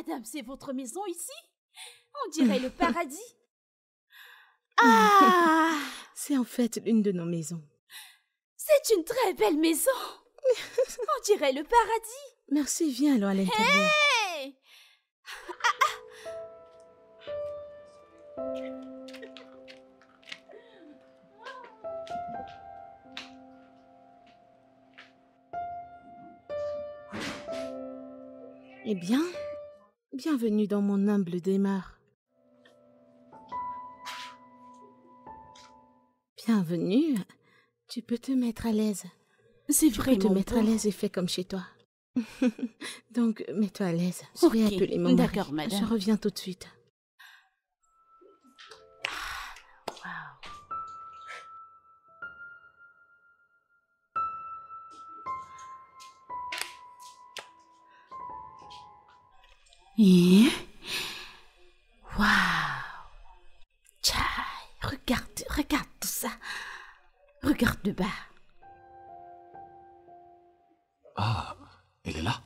Madame, c'est votre maison ici? On dirait le paradis. Ah! C'est en fait l'une de nos maisons. C'est une très belle maison. On dirait le paradis. Merci, viens alors à l'intérieur. Hey! Eh bien, bienvenue dans mon humble demeure. Bienvenue. Tu peux te mettre à l'aise. C'est Tu peux vraiment te mettre à beau. l'aise et fais comme chez toi. Donc, mets-toi à l'aise. Je vais Ok, appeler mon mari. d'accord, madame. Je reviens tout de suite. Et... Waouh! Tchai, regarde tout ça. Regarde le bas. Ah, elle est là.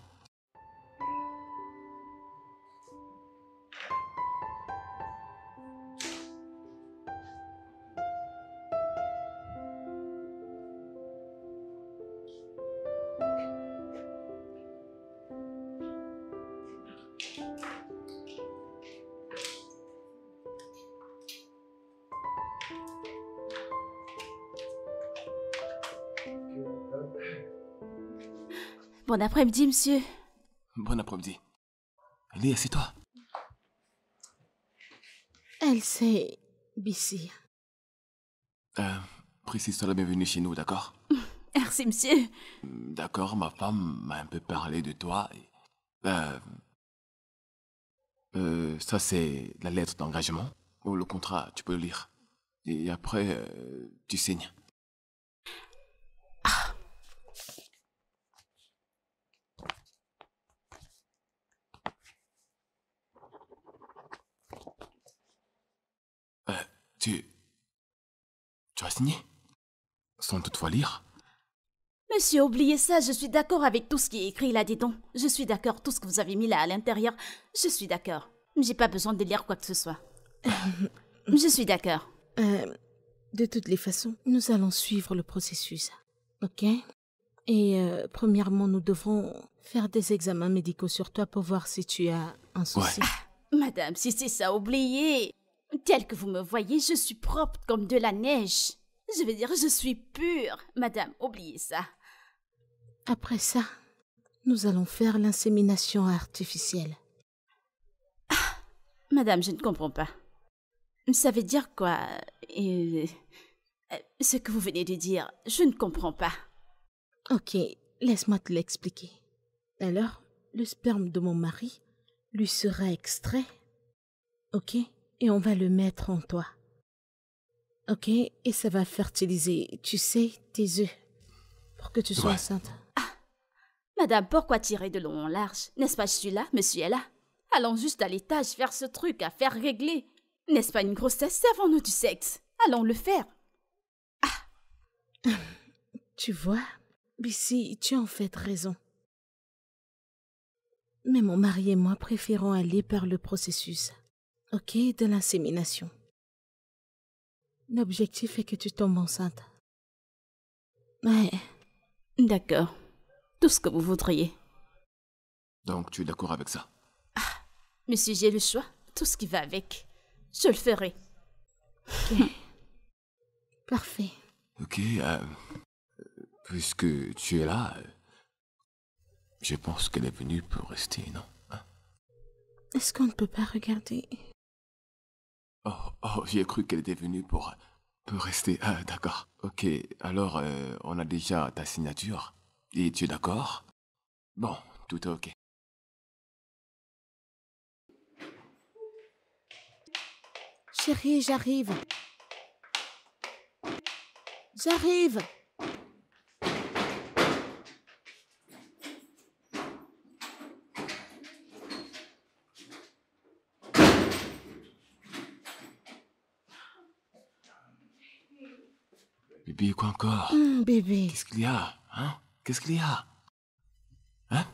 Bon après-midi, monsieur. Bon après-midi. Allez, assieds-toi. Elle, c'est Bissy. Précise-toi la bienvenue chez nous, d'accord? Merci, monsieur. D'accord, ma femme m'a un peu parlé de toi. Ça, c'est la lettre d'engagement. Ou le contrat, tu peux le lire. Et après, tu signes. Tu as signé? Sans toutefois lire? Monsieur, oubliez ça, je suis d'accord avec tout ce qui est écrit là-dedans. Je suis d'accord, tout ce que vous avez mis là à l'intérieur. Je suis d'accord. J'ai pas besoin de lire quoi que ce soit. Je suis d'accord. De toutes les façons, nous allons suivre le processus. Ok? Et premièrement, nous devrons faire des examens médicaux sur toi pour voir si tu as un souci. Madame, si c'est ça, oubliez. Tel que vous me voyez, je suis propre comme de la neige. Je veux dire, je suis pure. Madame, oubliez ça. Après ça, nous allons faire l'insémination artificielle. Madame, je ne comprends pas. Ça veut dire quoi ce que vous venez de dire, je ne comprends pas. Ok, laisse-moi te l'expliquer. Alors, le sperme de mon mari lui sera extrait. Ok? Et on va le mettre en toi. Ok? Et ça va fertiliser, tu sais, tes œufs. Pour que tu sois enceinte. Madame, pourquoi tirer de long en large? N'est-ce pas, je suis là, monsieur est là. Allons juste à l'étage faire ce truc à faire régler. N'est-ce pas une grossesse? Servons-nous du sexe. Allons le faire. Tu vois, Bissy, tu as en fait raison. Mais mon mari et moi préférons aller par le processus, ok, de l'insémination. L'objectif est que tu tombes enceinte. Ouais. D'accord. Tout ce que vous voudriez. Donc, tu es d'accord avec ça? Monsieur, j'ai le choix. Tout ce qui va avec. Je le ferai. Ok. Parfait. Ok, puisque tu es là, je pense qu'elle est venue pour rester, non? Hein? Est-ce qu'on ne peut pas regarder? Oh, j'ai cru qu'elle était venue pour rester. Ah, d'accord. Ok, alors, on a déjà ta signature. Et tu es d'accord? Bon, tout est ok. Chérie, j'arrive. J'arrive. Bébé, quoi encore? Bébé. Qu'est-ce qu'il y a? Hein? Qu'est-ce qu'il y a? Hein?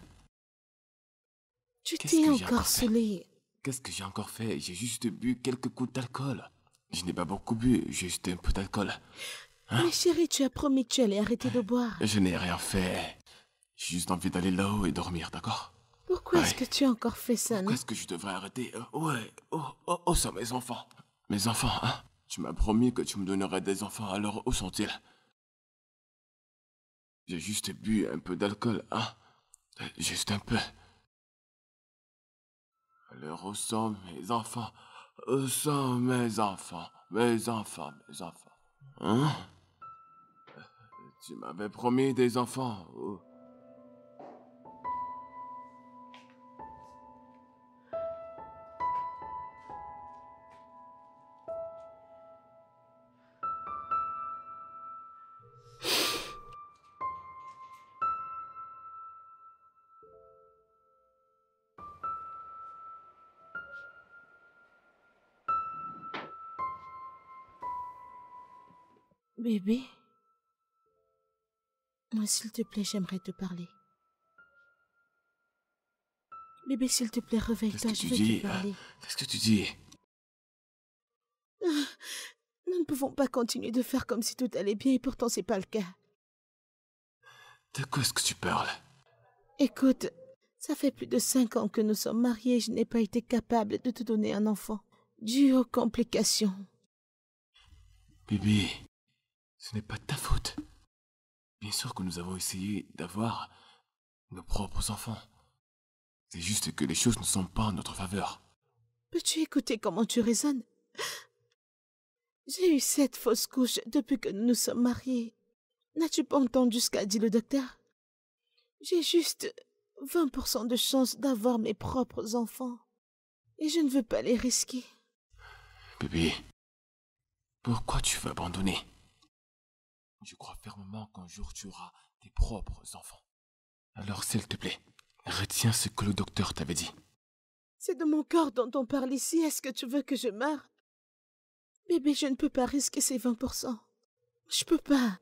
Tu Qu'est-ce t'es qu'il y a? j'ai encore encore fait? saoulé. Qu'est-ce que j'ai encore fait? J'ai juste bu quelques coups d'alcool. Je n'ai pas beaucoup bu, juste un peu d'alcool. Mais chérie, tu as promis que tu allais arrêter de boire. Je n'ai rien fait. J'ai juste envie d'aller là-haut et dormir, d'accord? Pourquoi est-ce Ouais. que tu as encore fait ça, Pourquoi non? est-ce que je devrais arrêter? Ouais. Oh, ça, mes enfants. Mes enfants, hein? Tu m'as promis que tu me donnerais des enfants, alors où sont-ils? J'ai juste bu un peu d'alcool, hein? Juste un peu. Alors où sont mes enfants? Où sont mes enfants? Mes enfants, mes enfants. Hein? Tu m'avais promis des enfants. Oh. Bébé, moi, s'il te plaît, j'aimerais te parler. Bébé, s'il te plaît, Qu'est-ce réveille-toi, que je tu veux dis? te parler. Qu'est-ce que tu dis? Nous ne pouvons pas continuer de faire comme si tout allait bien et pourtant c'est pas le cas. De quoi est-ce que tu parles? Écoute, ça fait plus de 5 ans que nous sommes mariés et je n'ai pas été capable de te donner un enfant, dû aux complications. Bébé, ce n'est pas de ta faute. Bien sûr que nous avons essayé d'avoir nos propres enfants. C'est juste que les choses ne sont pas en notre faveur. Peux-tu écouter comment tu raisonnes? J'ai eu 7 fausses couches depuis que nous nous sommes mariés. N'as-tu pas entendu ce qu'a dit le docteur? J'ai juste 20% de chance d'avoir mes propres enfants. Et je ne veux pas les risquer. Bébé, pourquoi tu veux abandonner? Je crois fermement qu'un jour tu auras tes propres enfants. Alors s'il te plaît, retiens ce que le docteur t'avait dit. C'est de mon corps dont on parle ici. Est-ce que tu veux que je meure? Bébé, je ne peux pas risquer ces 20%. Je peux pas.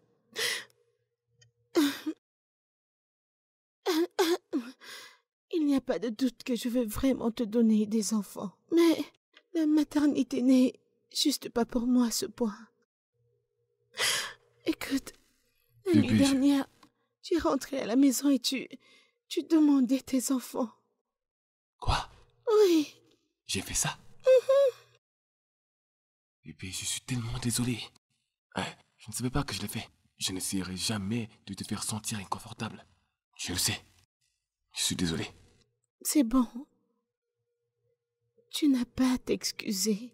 Il n'y a pas de doute que je veux vraiment te donner des enfants. Mais la maternité n'est juste pas pour moi à ce point. Écoute, la nuit Bébé, dernière, tu es rentré à la maison et tu demandais tes enfants. Quoi? Oui, J'ai fait ça? Bébé, je suis tellement désolé. Je ne savais pas que je l'ai fait. Je n'essaierai jamais de te faire sentir inconfortable. Je le sais. Je suis désolé. c'est bon. Tu n'as pas à t'excuser.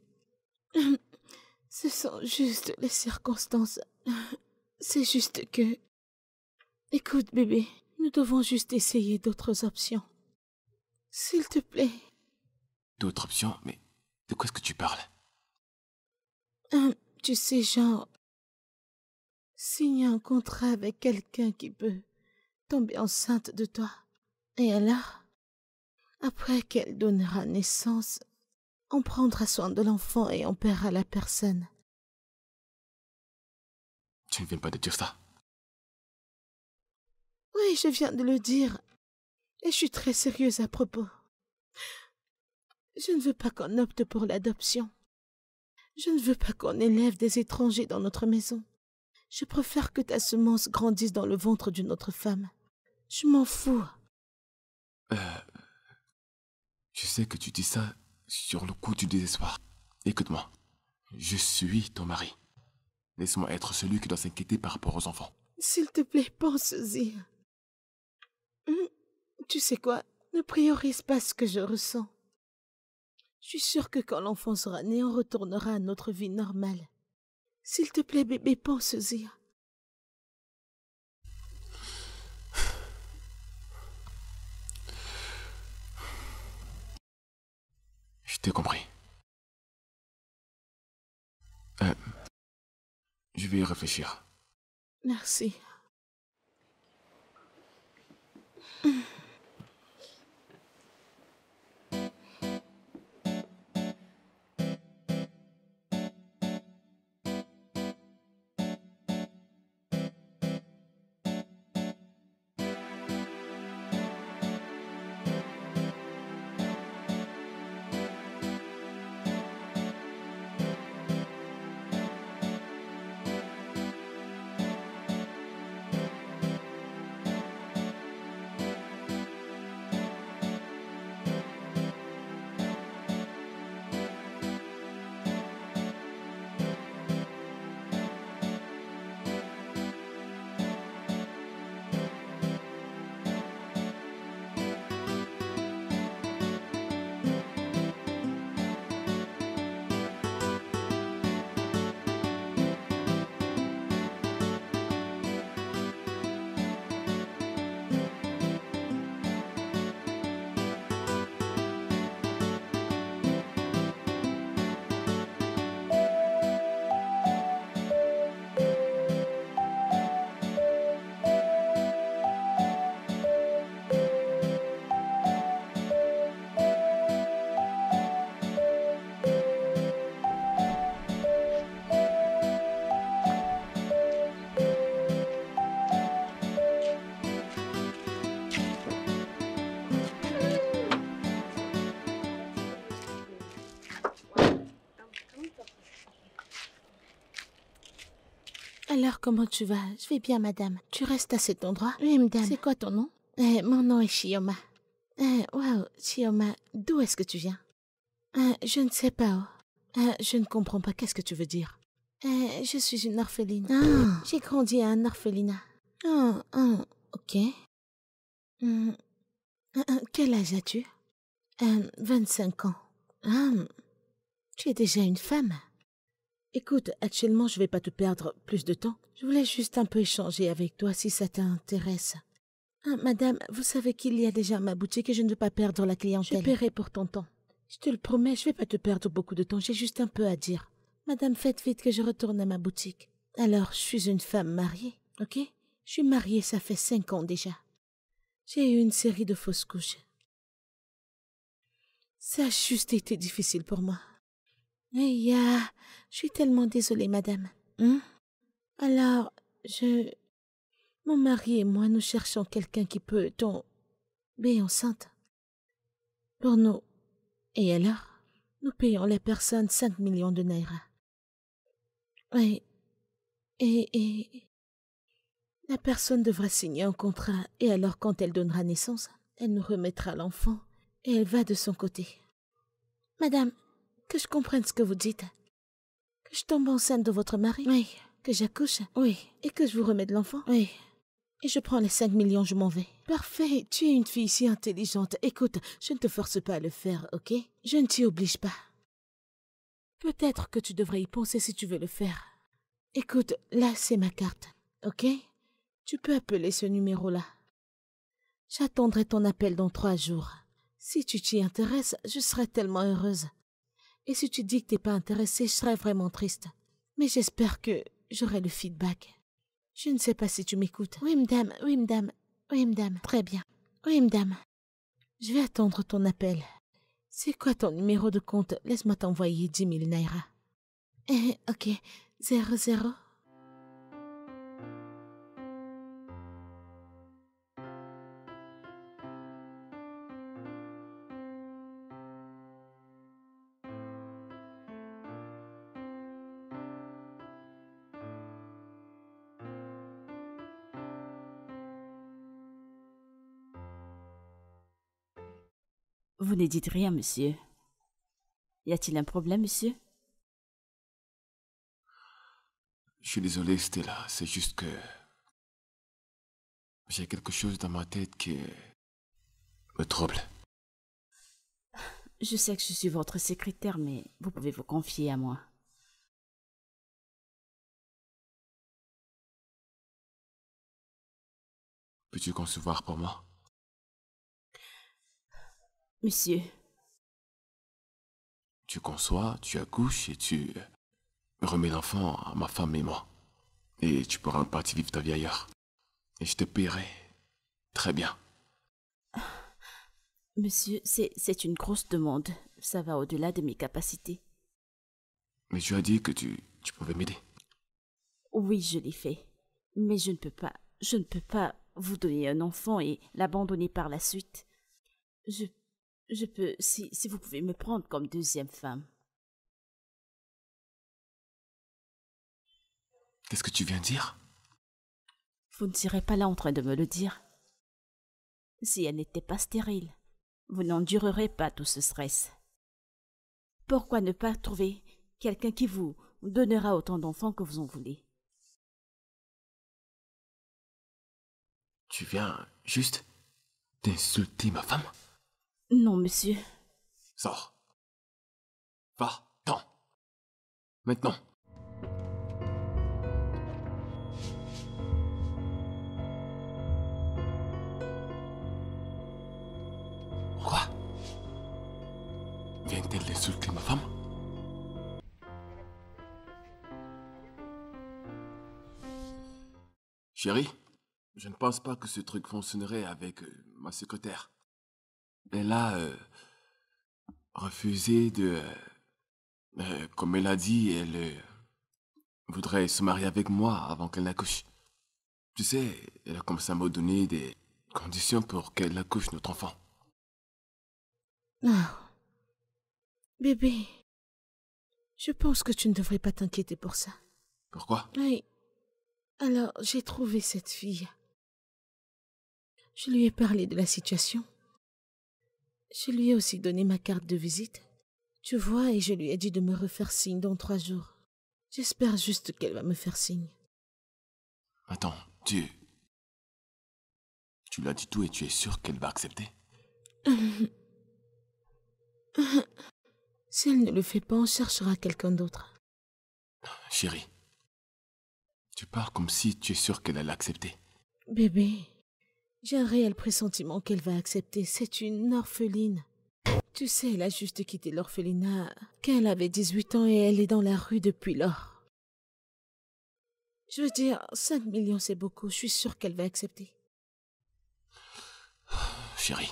Ce sont juste les circonstances. C'est juste que... Écoute, bébé, nous devons juste essayer d'autres options. S'il te plaît. D'autres options, mais de quoi est-ce que tu parles? Tu sais, genre... Signer un contrat avec quelqu'un qui peut tomber enceinte de toi. Et alors, après qu'elle donnera naissance, on prendra soin de l'enfant et on paiera la personne. Tu ne viens pas de dire ça. Oui, je viens de le dire. Et je suis très sérieuse à propos. Je ne veux pas qu'on opte pour l'adoption. Je ne veux pas qu'on élève des étrangers dans notre maison. Je préfère que ta semence grandisse dans le ventre d'une autre femme. Je m'en fous. Je sais que tu dis ça sur le coup du désespoir. Écoute-moi. Je suis ton mari. Laisse-moi être celui qui doit s'inquiéter par rapport aux enfants. S'il te plaît, pense-y. Tu sais quoi? Ne priorise pas ce que je ressens. Je suis sûre que quand l'enfant sera né, on retournera à notre vie normale. S'il te plaît, bébé, pense-y. Je t'ai compris. Je vais y réfléchir. Merci. Alors, comment tu vas? Je vais bien, madame. Tu restes à cet endroit? Oui, madame. C'est quoi ton nom? Mon nom est Chioma. Waouh, Chioma, d'où est-ce que tu viens? Je ne sais pas. Je ne comprends pas. Qu'est-ce que tu veux dire? Je suis une orpheline. J'ai grandi à un orphelinat. Ok. Quel âge as-tu? 25 ans. Tu es déjà une femme. Écoute, actuellement, je vais pas te perdre plus de temps. Je voulais juste un peu échanger avec toi si ça t'intéresse. Madame, vous savez qu'il y a déjà ma boutique et je ne veux pas perdre la clientèle. Je paierai pour ton temps. Je te le promets, je vais pas te perdre beaucoup de temps, j'ai juste un peu à dire. Madame, faites vite que je retourne à ma boutique. Alors, je suis une femme mariée, ok? Je suis mariée, ça fait 5 ans déjà. J'ai eu une série de fausses couches. Ça a juste été difficile pour moi. Je suis tellement désolée, madame. Alors, mon mari et moi, nous cherchons quelqu'un qui peut tomber enceinte. Pour nous. Et alors, nous payons les personnes 5 millions de naira. Oui. Et la personne devra signer un contrat. Et alors, quand elle donnera naissance, elle nous remettra l'enfant et elle va de son côté. Madame, que je comprenne ce que vous dites. Que je tombe enceinte de votre mari? Oui. Que j'accouche? Oui. Et que je vous remette l'enfant? Oui. Et je prends les 5 millions, je m'en vais. Parfait, tu es une fille si intelligente. Écoute, je ne te force pas à le faire, ok? Je ne t'y oblige pas. Peut-être que tu devrais y penser si tu veux le faire. Écoute, là c'est ma carte, ok? Tu peux appeler ce numéro-là. J'attendrai ton appel dans 3 jours. Si tu t'y intéresses, je serai tellement heureuse. Et si tu dis que t'es pas intéressée, je serai vraiment triste. Mais j'espère que j'aurai le feedback. Je ne sais pas si tu m'écoutes. Oui, madame, oui, madame, oui, madame. Très bien. Oui, madame. Je vais attendre ton appel. C'est quoi ton numéro de compte? Laisse-moi t'envoyer 10 000 naira. Ok. 00. Vous ne dites rien, monsieur. Y a-t-il un problème, monsieur? Je suis désolé, Stella. C'est juste que... j'ai quelque chose dans ma tête qui me trouble. Je sais que je suis votre secrétaire, mais vous pouvez vous confier à moi. Peux-tu concevoir pour moi? Monsieur, Tu conçois, tu accouches et tu remets l'enfant à ma femme et moi. Et tu pourras partir vivre ta vie ailleurs. Et je te paierai. Très bien. monsieur, c'est une grosse demande. Ça va au-delà de mes capacités. Mais tu as dit que tu pouvais m'aider. Oui, je l'ai fait. Mais je ne peux pas vous donner un enfant et l'abandonner par la suite. Je peux, si vous pouvez me prendre comme deuxième femme. Qu'est-ce que tu viens de dire? Vous ne serez pas là en train de me le dire. Si elle n'était pas stérile, vous n'endurerez pas tout ce stress. Pourquoi ne pas trouver quelqu'un qui vous donnera autant d'enfants que vous en voulez? Tu viens juste d'insulter ma femme? Non, monsieur. Sors. Va-t'en. Maintenant. Quoi? Vient-elle d'insulter ma femme? Chérie, je ne pense pas que ce truc fonctionnerait avec ma secrétaire. Elle a refusé de... comme elle a dit, elle voudrait se marier avec moi avant qu'elle n'accouche. Tu sais, elle a commencé à me donner des conditions pour qu'elle accouche notre enfant. Bébé, je pense que tu ne devrais pas t'inquiéter pour ça. Pourquoi? Oui, Alors, j'ai trouvé cette fille. Je lui ai parlé de la situation. Je lui ai aussi donné ma carte de visite. Tu vois, et je lui ai dit de me refaire signe dans 3 jours. J'espère juste qu'elle va me faire signe. Attends, tu lui as dit tout et tu es sûr qu'elle va accepter? Si elle ne le fait pas, on cherchera quelqu'un d'autre. Chérie, tu parles comme si tu es sûr qu'elle allait accepter. Bébé, j'ai un réel pressentiment qu'elle va accepter. C'est une orpheline. Tu sais, elle a juste quitté l'orphelinat quand elle avait 18 ans et elle est dans la rue depuis lors. Je veux dire, 5 millions c'est beaucoup. Je suis sûre qu'elle va accepter. Chérie,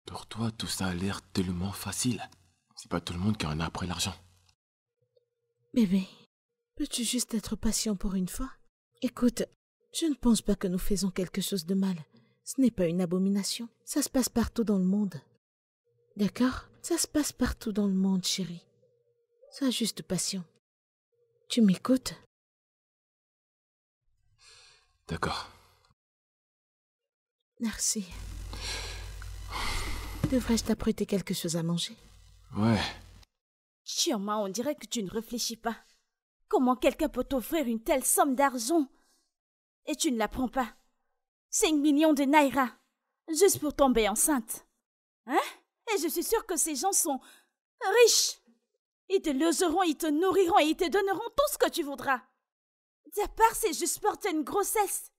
pour toi, tout ça a l'air tellement facile. C'est pas tout le monde qui en a après l'argent. Bébé, peux-tu juste être patient pour une fois? Écoute, je ne pense pas que nous faisons quelque chose de mal. Ce n'est pas une abomination. Ça se passe partout dans le monde. D'accord? Ça se passe partout dans le monde, chérie. Sois juste patient. Tu m'écoutes? D'accord. Merci. Devrais-je t'apprêter quelque chose à manger? Ouais. Chioma, on dirait que tu ne réfléchis pas. Comment quelqu'un peut t'offrir une telle somme d'argent et tu ne la prends pas? 5 millions de naira, juste pour tomber enceinte. Hein? Et je suis sûre que ces gens sont riches. Ils te logeront, ils te nourriront et ils te donneront tout ce que tu voudras. À part, c'est juste porter une grossesse.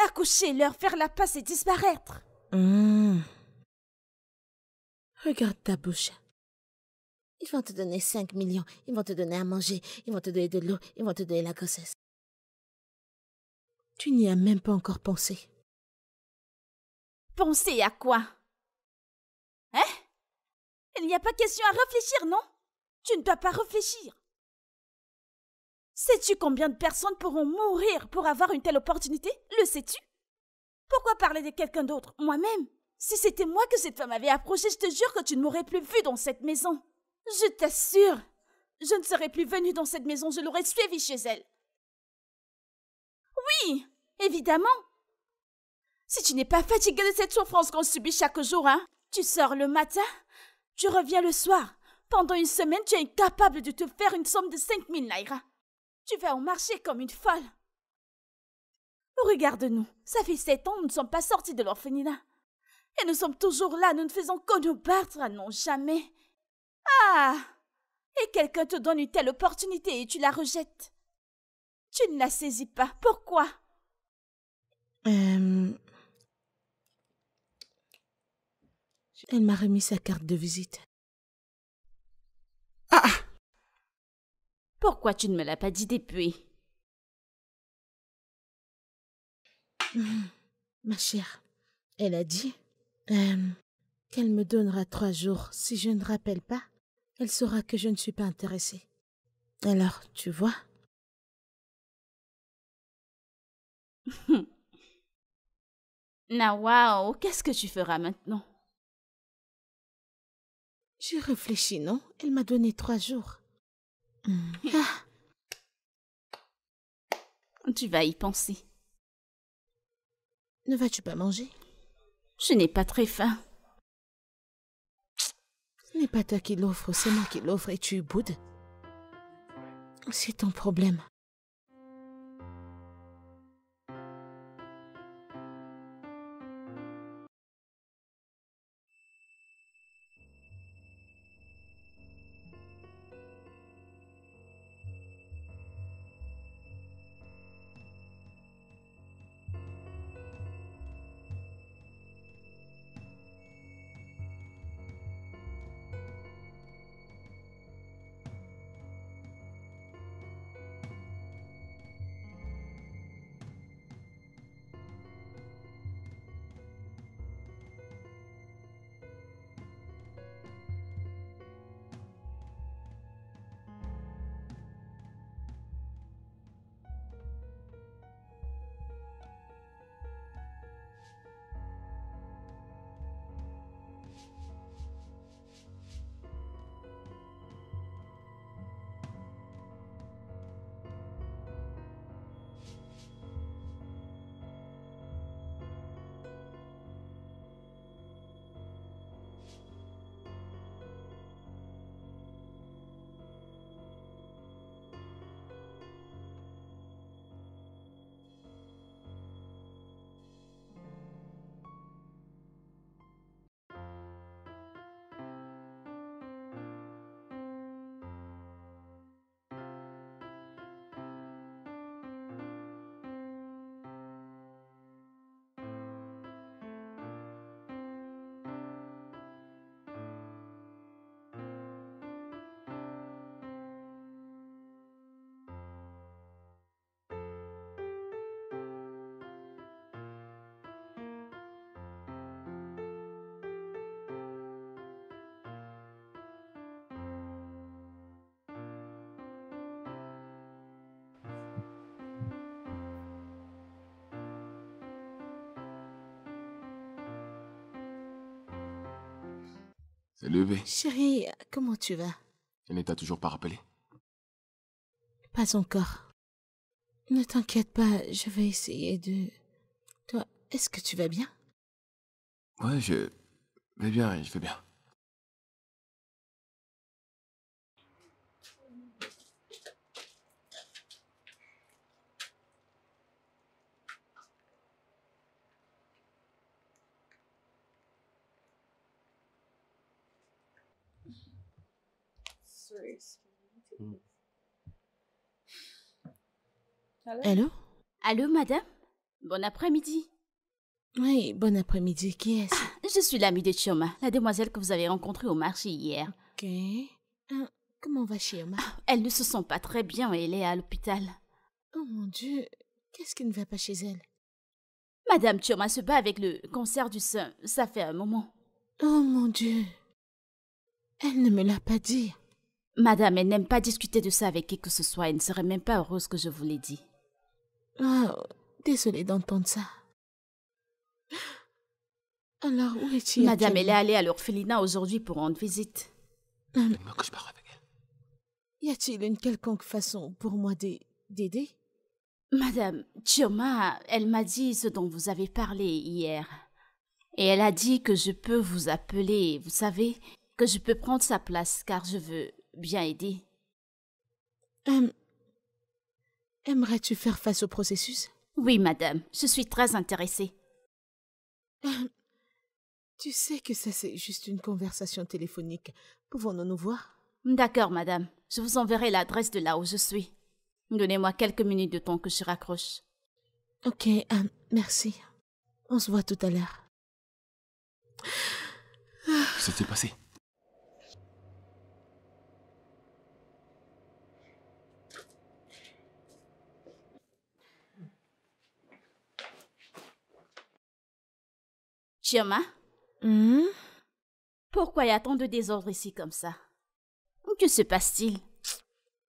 Accoucher, leur faire la passe et disparaître. Regarde ta bouche. Ils vont te donner 5 millions, ils vont te donner à manger, ils vont te donner de l'eau, ils vont te donner la grossesse. Tu n'y as même pas encore pensé. Penser à quoi? Hein? Il n'y a pas question à réfléchir, non? Tu ne dois pas réfléchir. Sais-tu combien de personnes pourront mourir pour avoir une telle opportunité? Le sais-tu? Pourquoi parler de quelqu'un d'autre? Moi-même? Si c'était moi que cette femme avait approché, je te jure que tu ne m'aurais plus vue dans cette maison. Je t'assure, je ne serais plus venue dans cette maison, je l'aurais suivie chez elle. Oui, évidemment. Si tu n'es pas fatigué de cette souffrance qu'on subit chaque jour, hein? Tu sors le matin, tu reviens le soir. Pendant une semaine, tu es incapable de te faire une somme de 5 000 naira. Tu vas au marché comme une folle. Regarde-nous, ça fait 7 ans, nous ne sommes pas sortis de l'orphelinat. Et nous sommes toujours là, nous ne faisons que nous battre, ah non, jamais. Ah! Et quelqu'un te donne une telle opportunité et tu la rejettes. Tu ne la saisis pas. Pourquoi? Elle m'a remis sa carte de visite. Ah! Pourquoi tu ne me l'as pas dit depuis? Ma chère, elle a dit qu'elle me donnera 3 jours. Si je ne rappelle pas, elle saura que je ne suis pas intéressée. Alors, tu vois? Nawao, qu'est-ce que tu feras maintenant? J'ai réfléchi, non? Elle m'a donné 3 jours. Ah, Tu vas y penser. ne vas-tu pas manger? Je n'ai pas très faim. Ce n'est pas toi qui l'offre, c'est moi qui l'offre et tu boudes. C'est ton problème. Salut bébé. Chérie, comment tu vas? Elle ne t'a toujours pas rappelé? Pas encore. Ne t'inquiète pas, je vais essayer de... Toi, est-ce que tu vas bien? Ouais, je vais bien, je vais bien. Allô? Allô, madame? Bon après-midi. Oui, bon après-midi, qui est-ce? Je suis l'amie de Chioma, la demoiselle que vous avez rencontrée au marché hier. Ok. Comment va Chioma? Elle ne se sent pas très bien et elle est à l'hôpital. Oh mon Dieu, qu'est-ce qui ne va pas chez elle? Madame Chioma se bat avec le cancer du sein, ça fait un moment. Oh mon Dieu, elle ne me l'a pas dit. Madame, elle n'aime pas discuter de ça avec qui que ce soit, elle ne serait même pas heureuse que je vous l'ai dit. Oh, désolée d'entendre ça. Alors, où est-il Madame, elle est actuellement? allée à l'orphelinat aujourd'hui pour rendre visite. Donne-moi que je parle avec elle. Y a-t-il une quelconque façon pour moi d'aider? Madame, Chioma, elle m'a dit ce dont vous avez parlé hier. Et elle a dit que je peux vous appeler, vous savez, que je peux prendre sa place car je veux bien aider. Aimerais-tu faire face au processus? Oui, madame, je suis très intéressée. Tu sais que ça c'est juste une conversation téléphonique. Pouvons-nous nous voir? D'accord, madame, je vous enverrai l'adresse de là où je suis. Donnez-moi quelques minutes de temps que je raccroche. Ok, merci. On se voit tout à l'heure. Que s'est-il passé? Chioma, Hmm? pourquoi y a tant de désordre ici comme ça? Que se passe-t-il?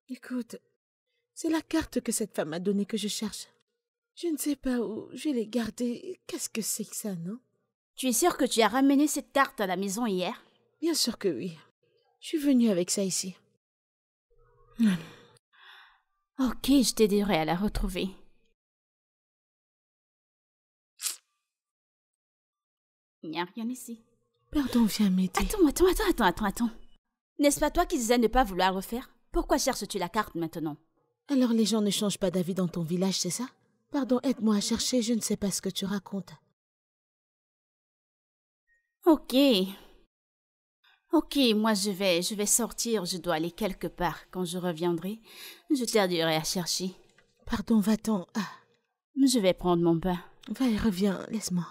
Écoute, c'est la carte que cette femme m'a donnée que je cherche. Je ne sais pas où je l'ai gardée. Qu'est-ce que c'est que ça, non? Tu es sûre que tu as ramené cette carte à la maison hier? Bien sûr que oui. Je suis venue avec ça ici. Ok, je t'aiderai à la retrouver. Il n'y a rien ici. Pardon, viens m'aider. Attends. N'est-ce pas toi qui disais ne pas vouloir refaire? Pourquoi cherches-tu la carte maintenant? Alors les gens ne changent pas d'avis dans ton village, c'est ça? Pardon, aide-moi à chercher, je ne sais pas ce que tu racontes. Ok. Ok, moi je vais sortir, je dois aller quelque part. Quand je reviendrai, je t'aiderai à chercher. Pardon, va-t'en. Ah, Je vais prendre mon bain. va et reviens, laisse-moi.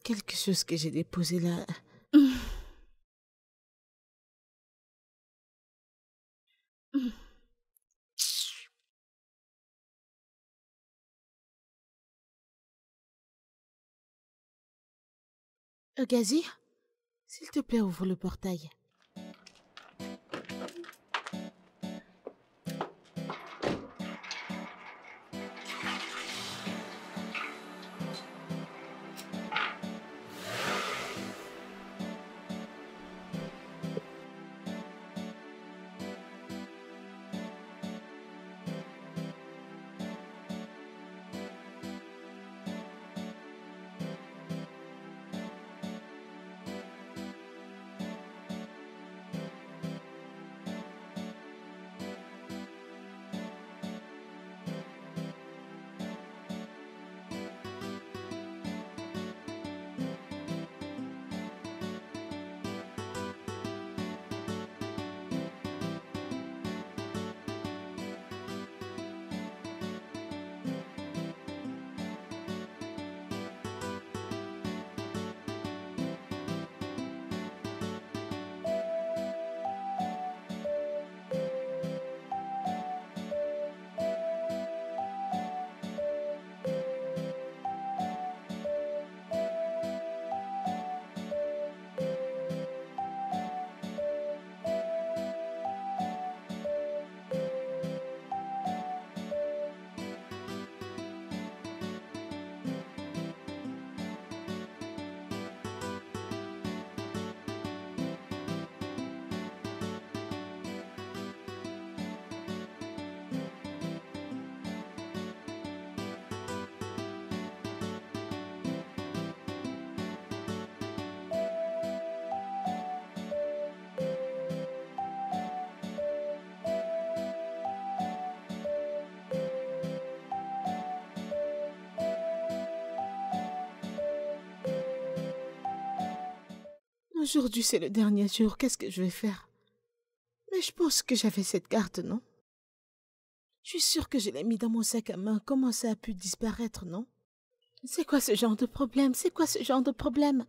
Quelque chose que j'ai déposé là. Gazi, s'il te plaît, ouvre le portail. Aujourd'hui, c'est le dernier jour. Qu'est-ce que je vais faire? Mais je pense que j'avais cette carte, non? Je suis sûre que je l'ai mis dans mon sac à main. Comment ça a pu disparaître, non? C'est quoi ce genre de problème? C'est quoi ce genre de problème?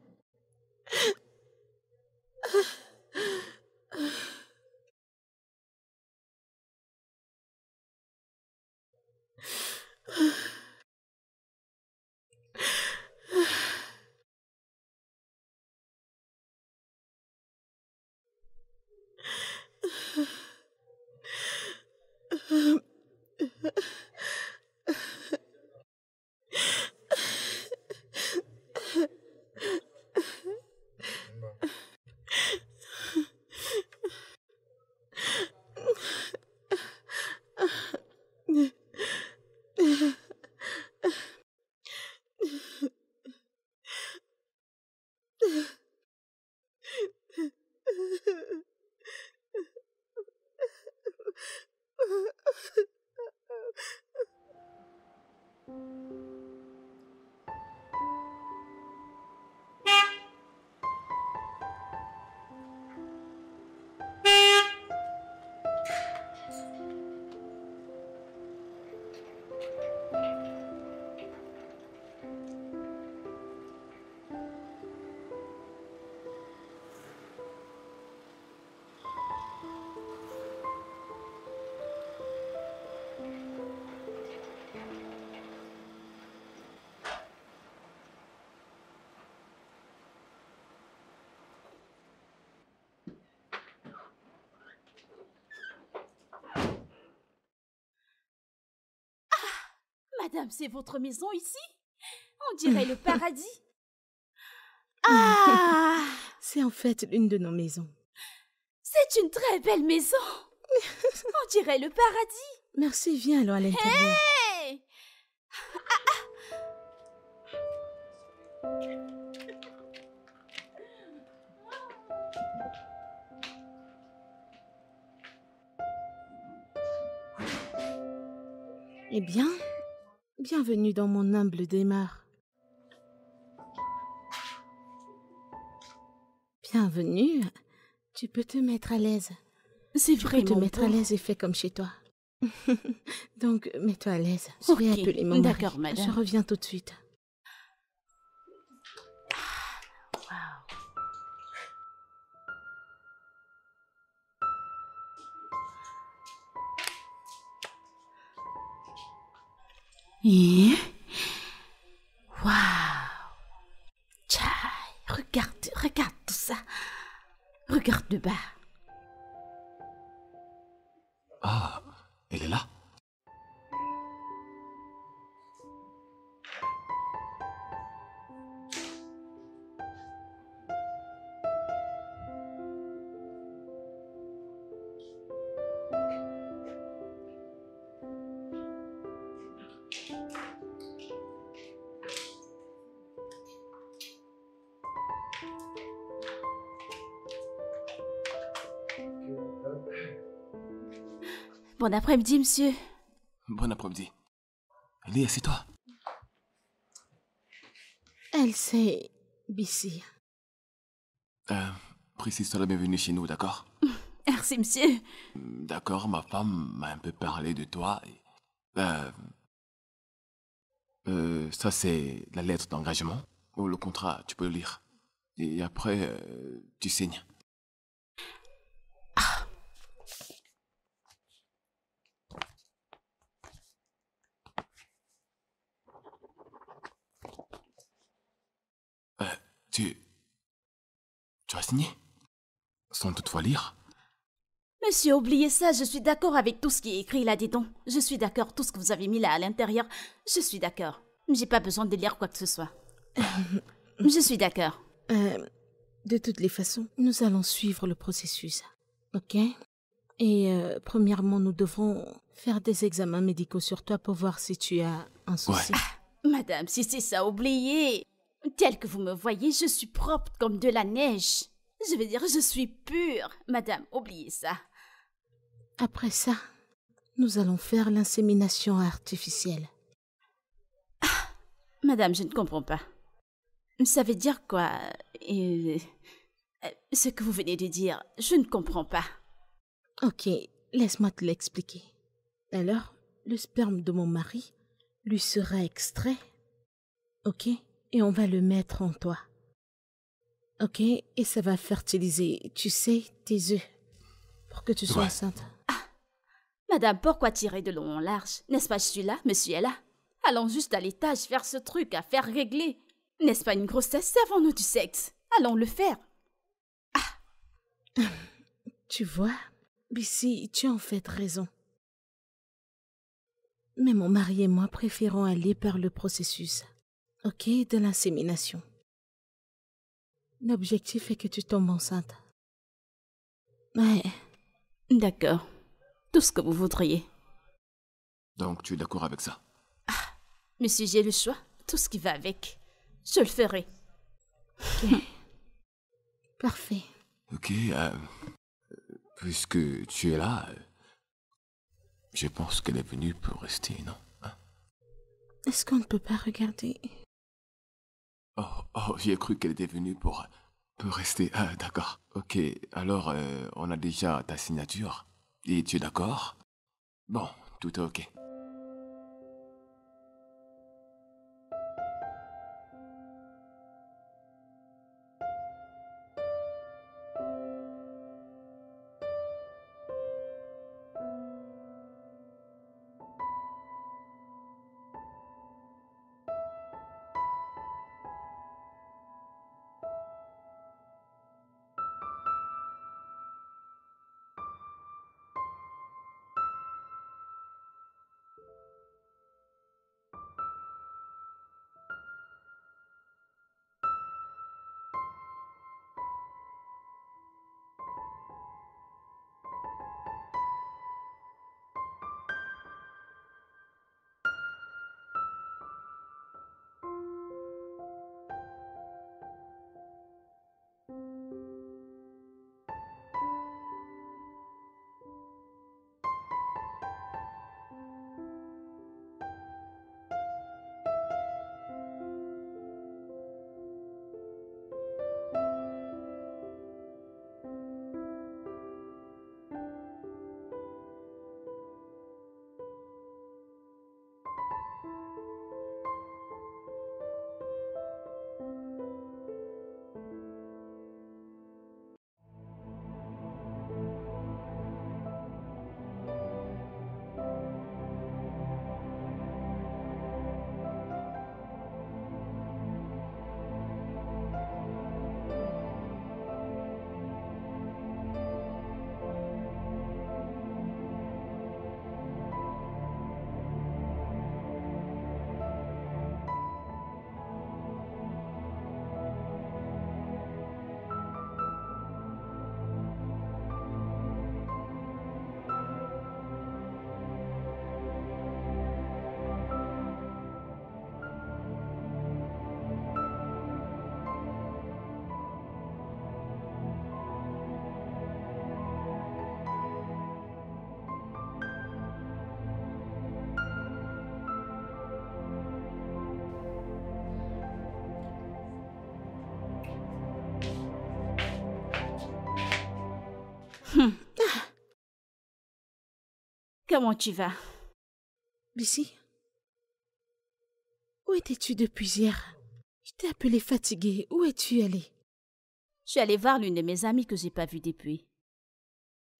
Madame, c'est votre maison ici? On dirait le paradis. Ah! C'est en fait l'une de nos maisons. C'est une très belle maison. On dirait le paradis. Merci, viens alors à l'intérieur. Hey! Eh bien, bienvenue dans mon humble demeure. Bienvenue. Tu peux te mettre à l'aise. C'est Tu peux te vraiment mettre à beau. l'aise et fais comme chez toi. Donc, mets-toi à l'aise. Je vais Ok, appeler mon mari. d'accord, madame. Je reviens tout de suite. Et... Waouh! Tchai, regarde tout ça. Regarde le bas. Ah, elle est là? Bon après-midi, monsieur. Bon après-midi. Allez, assieds-toi. Elle, c'est Bissi. Précise-toi la bienvenue chez nous, d'accord? Merci, monsieur. D'accord, ma femme m'a un peu parlé de toi. Ça, c'est la lettre d'engagement. Ou le contrat, tu peux le lire. Et après, tu signes. Euh, tu... Tu as signé? Sans toutefois lire? Monsieur, oubliez ça, je suis d'accord avec tout ce qui est écrit là-dedans. Je suis d'accord, tout ce que vous avez mis là à l'intérieur. Je suis d'accord. J'ai pas besoin de lire quoi que ce soit. Je suis d'accord. De toutes les façons, nous allons suivre le processus. Ok? Et premièrement, nous devrons faire des examens médicaux sur toi pour voir si tu as un souci. Madame, si c'est ça, oubliez. Tel que vous me voyez, je suis propre comme de la neige. Je veux dire, je suis pure. Madame, oubliez ça. Après ça, nous allons faire l'insémination artificielle. Madame, je ne comprends pas. Ça veut dire quoi? Ce que vous venez de dire, je ne comprends pas. Ok, laisse-moi te l'expliquer. Alors, le sperme de mon mari lui sera extrait. Ok, et on va le mettre en toi. Ok, et ça va fertiliser, tu sais, tes œufs. Pour que tu sois Ouais. enceinte. Madame, pourquoi tirer de long en large? N'est-ce pas, je suis là, monsieur est là. Allons juste à l'étage faire ce truc à faire régler. N'est-ce pas une grossesse? Servons-nous du sexe. Allons le faire. Tu vois, Bissy, tu as en fait raison. Mais mon mari et moi préférons aller par le processus, ok, de l'insémination. L'objectif est que tu tombes enceinte. Ouais, D'accord. Tout ce que vous voudriez. Donc tu es d'accord avec ça? Monsieur, j'ai le choix. Tout ce qui va avec. Je le ferai. parfait. Ok, puisque tu es là, je pense qu'elle est venue pour rester, non? Hein? Est-ce qu'on ne peut pas regarder? Oh, j'ai cru qu'elle était venue pour rester. Ah, d'accord. Ok, alors on a déjà ta signature. Et tu es d'accord? Bon, tout est ok. Comment tu vas? Bissy, où étais-tu depuis hier? Je t'ai appelé fatiguée. Où es-tu allée? Je suis allée voir l'une de mes amies que j'ai pas vue depuis.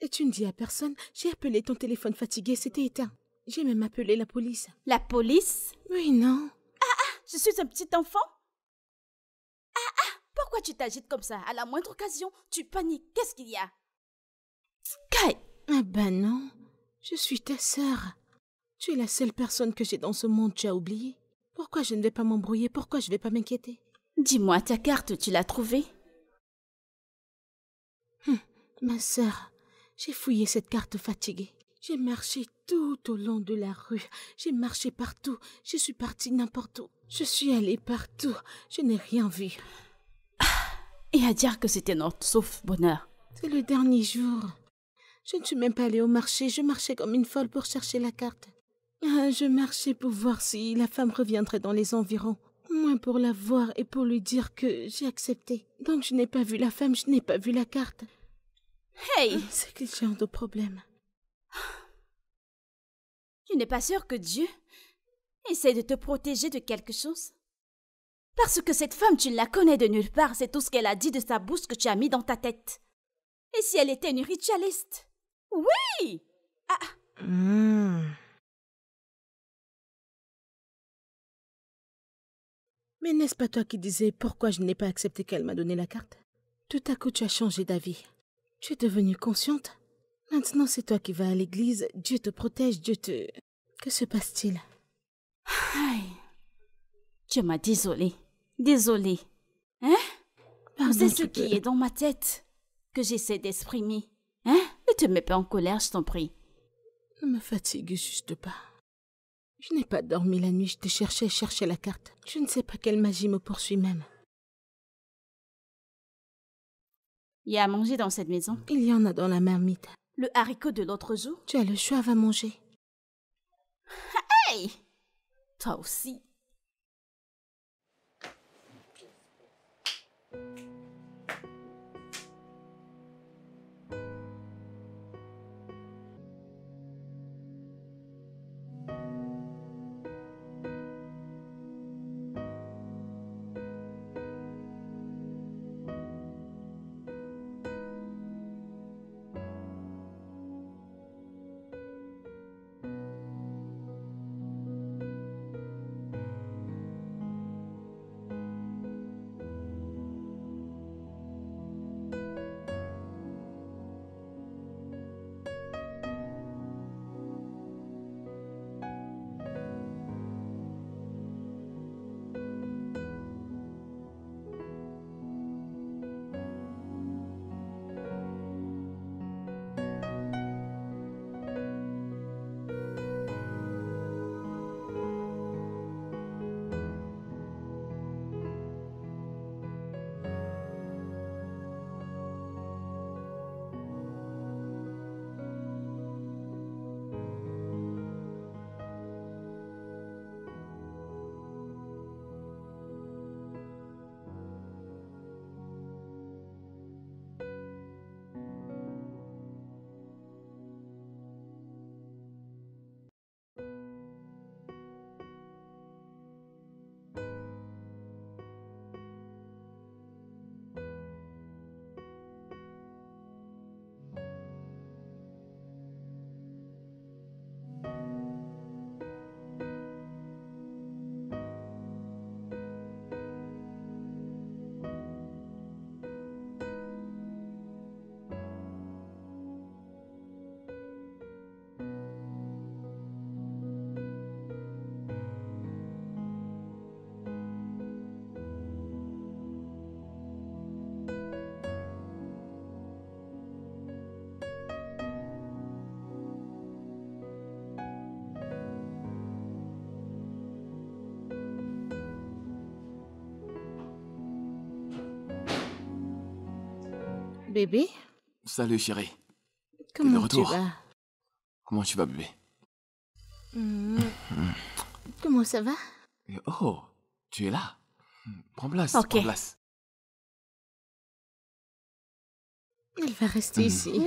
Et tu ne dis à personne? J'ai appelé ton téléphone fatigué, c'était éteint. J'ai même appelé la police. La police? Oui, non. Je suis un petit enfant? Pourquoi tu t'agites comme ça? À la moindre occasion, tu paniques. Qu'est-ce qu'il y a? Kai! Ah ben non, je suis ta sœur. Tu es la seule personne que j'ai dans ce monde, tu as oublié? Pourquoi je ne vais pas m'embrouiller? Pourquoi je ne vais pas m'inquiéter? Dis-moi, ta carte, tu l'as trouvée? Ma sœur, j'ai fouillé cette carte fatiguée. J'ai marché tout au long de la rue. J'ai marché partout. Je suis partie n'importe où. Je suis allée partout. Je n'ai rien vu. Et à dire que c'était notre sauf bonheur. C'est le dernier jour. Je ne suis même pas allée au marché. Je marchais comme une folle pour chercher la carte. Je marchais pour voir si la femme reviendrait dans les environs. Moi, quelqu'un pour la voir et pour lui dire que j'ai accepté. Donc je n'ai pas vu la femme, je n'ai pas vu la carte. Hey! C'est quel genre de problème? Tu n'es pas sûr que Dieu essaie de te protéger de quelque chose? Parce que cette femme, tu ne la connais de nulle part, c'est tout ce qu'elle a dit de sa bouche que tu as mis dans ta tête. Et si elle était une ritualiste? Oui! Mais n'est-ce pas toi qui disais pourquoi je n'ai pas accepté qu'elle m'a donné la carte? Tout à coup, tu as changé d'avis. Tu es devenue consciente. Maintenant, c'est toi qui vas à l'église. Dieu te protège, Dieu te... Que se passe-t-il? Aïe. Tu m'as désolée. Désolée. Hein? Pardon, C'est ce tu peux- qui est dans ma tête que j'essaie d'exprimer. Hein? Ne te mets pas en colère, je t'en prie. Ne me fatigue juste pas. Je n'ai pas dormi la nuit, je te cherchais la carte. Je ne sais pas quelle magie me poursuit même. Il y a à manger dans cette maison. Il y en a dans la marmite. Le haricot de l'autre jour. Tu as le choix, va manger. Hey! Toi aussi. Bébé, Salut chérie. comment tu retour. vas? Comment tu vas bébé? Comment ça va? Oh, tu es là. Prends place, Ok. prends place. Elle va rester ici.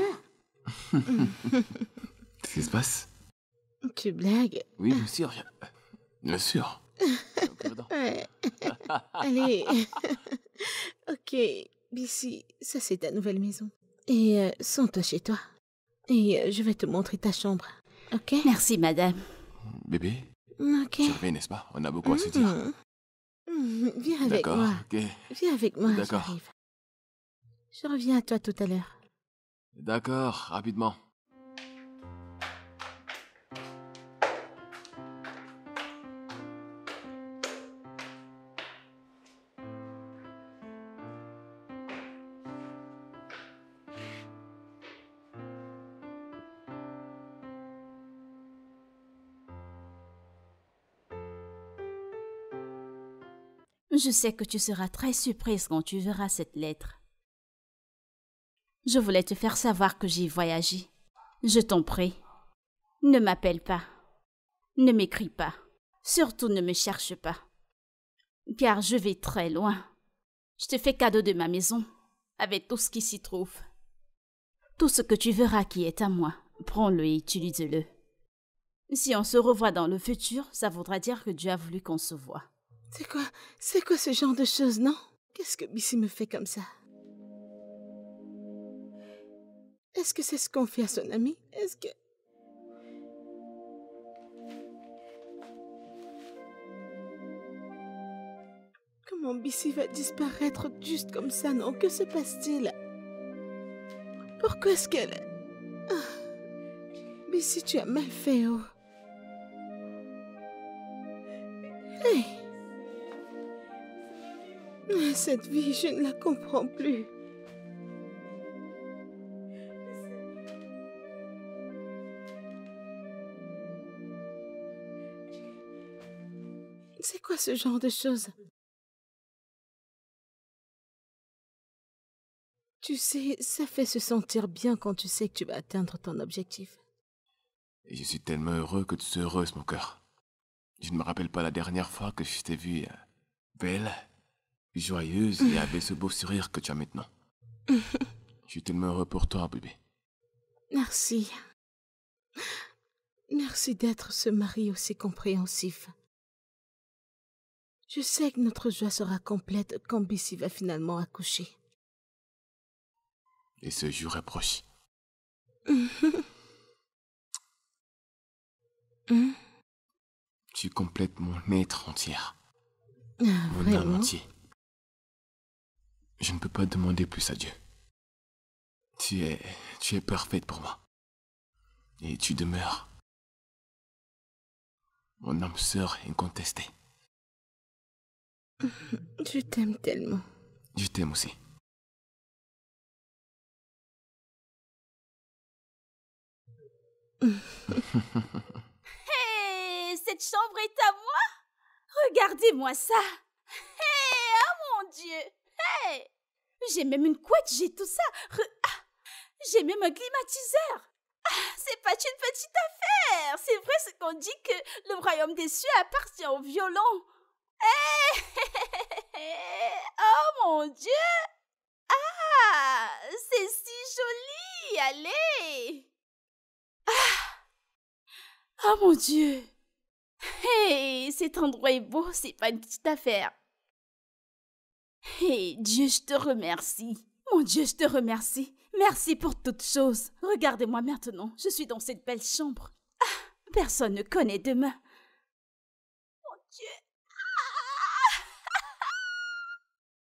Qu'est-ce qui se passe? Tu blagues? Oui, bien sûr. Bien sûr. Pardon. Ouais. Allez. Ok, Bissy, ça c'est ta nouvelle maison. Et sens-toi chez toi. Et je vais te montrer ta chambre. Ok? Merci, madame. Bébé, Ok. tu reviens, n'est-ce pas? On a beaucoup à se dire. Viens avec D'accord, moi. ok. Viens avec moi, D'accord. j'arrive. Je reviens à toi tout à l'heure. D'accord, rapidement. Je sais que tu seras très surprise quand tu verras cette lettre. Je voulais te faire savoir que j'ai voyagé. Je t'en prie. Ne m'appelle pas. Ne m'écris pas. Surtout ne me cherche pas. car je vais très loin. Je te fais cadeau de ma maison, avec tout ce qui s'y trouve. Tout ce que tu verras qui est à moi, prends-le et utilise-le. Si on se revoit dans le futur, ça voudra dire que Dieu a voulu qu'on se voie. C'est quoi ce genre de choses, non? Qu'est-ce que Bissy me fait comme ça? Est-ce que c'est ce qu'on fait à son ami? Est-ce que... Comment Bissy va disparaître juste comme ça, non? Que se passe-t-il? Pourquoi est-ce qu'elle... Bissy, tu as mal fait, oh. Hey! Cette vie, je ne la comprends plus. C'est quoi ce genre de choses? Tu sais, ça fait se sentir bien quand tu sais que tu vas atteindre ton objectif. Et je suis tellement heureux que tu sois heureuse, mon cœur. Je ne me rappelle pas la dernière fois que je t'ai vue belle, joyeuse et avec ce beau sourire que tu as maintenant. Je suis tellement heureux pour toi, bébé. Merci. Merci d'être ce mari aussi compréhensif. Je sais que notre joie sera complète quand Bissy va finalement accoucher. Et ce jour est proche. Tu complètes mon être entier. Mon âme Vraiment? entière. Je ne peux pas demander plus à Dieu. Tu es parfaite pour moi. Et tu demeures mon âme sœur incontestée. Je t'aime tellement. Je t'aime aussi. Hé, cette chambre est à moi? Regardez-moi ça. Hé, oh mon Dieu. Hé, j'ai même une couette, j'ai tout ça. J'ai même un climatiseur. C'est pas une petite affaire. C'est vrai ce qu'on dit que le royaume des cieux appartient au violon. Oh mon Dieu. Ah, c'est si joli. Allez. Oh mon Dieu. Hey, cet endroit est beau, c'est pas une petite affaire. Hey, Dieu, je te remercie. Mon Dieu, je te remercie. Merci pour toutes choses. Regardez-moi maintenant, je suis dans cette belle chambre. Personne ne connaît demain. Mon Dieu.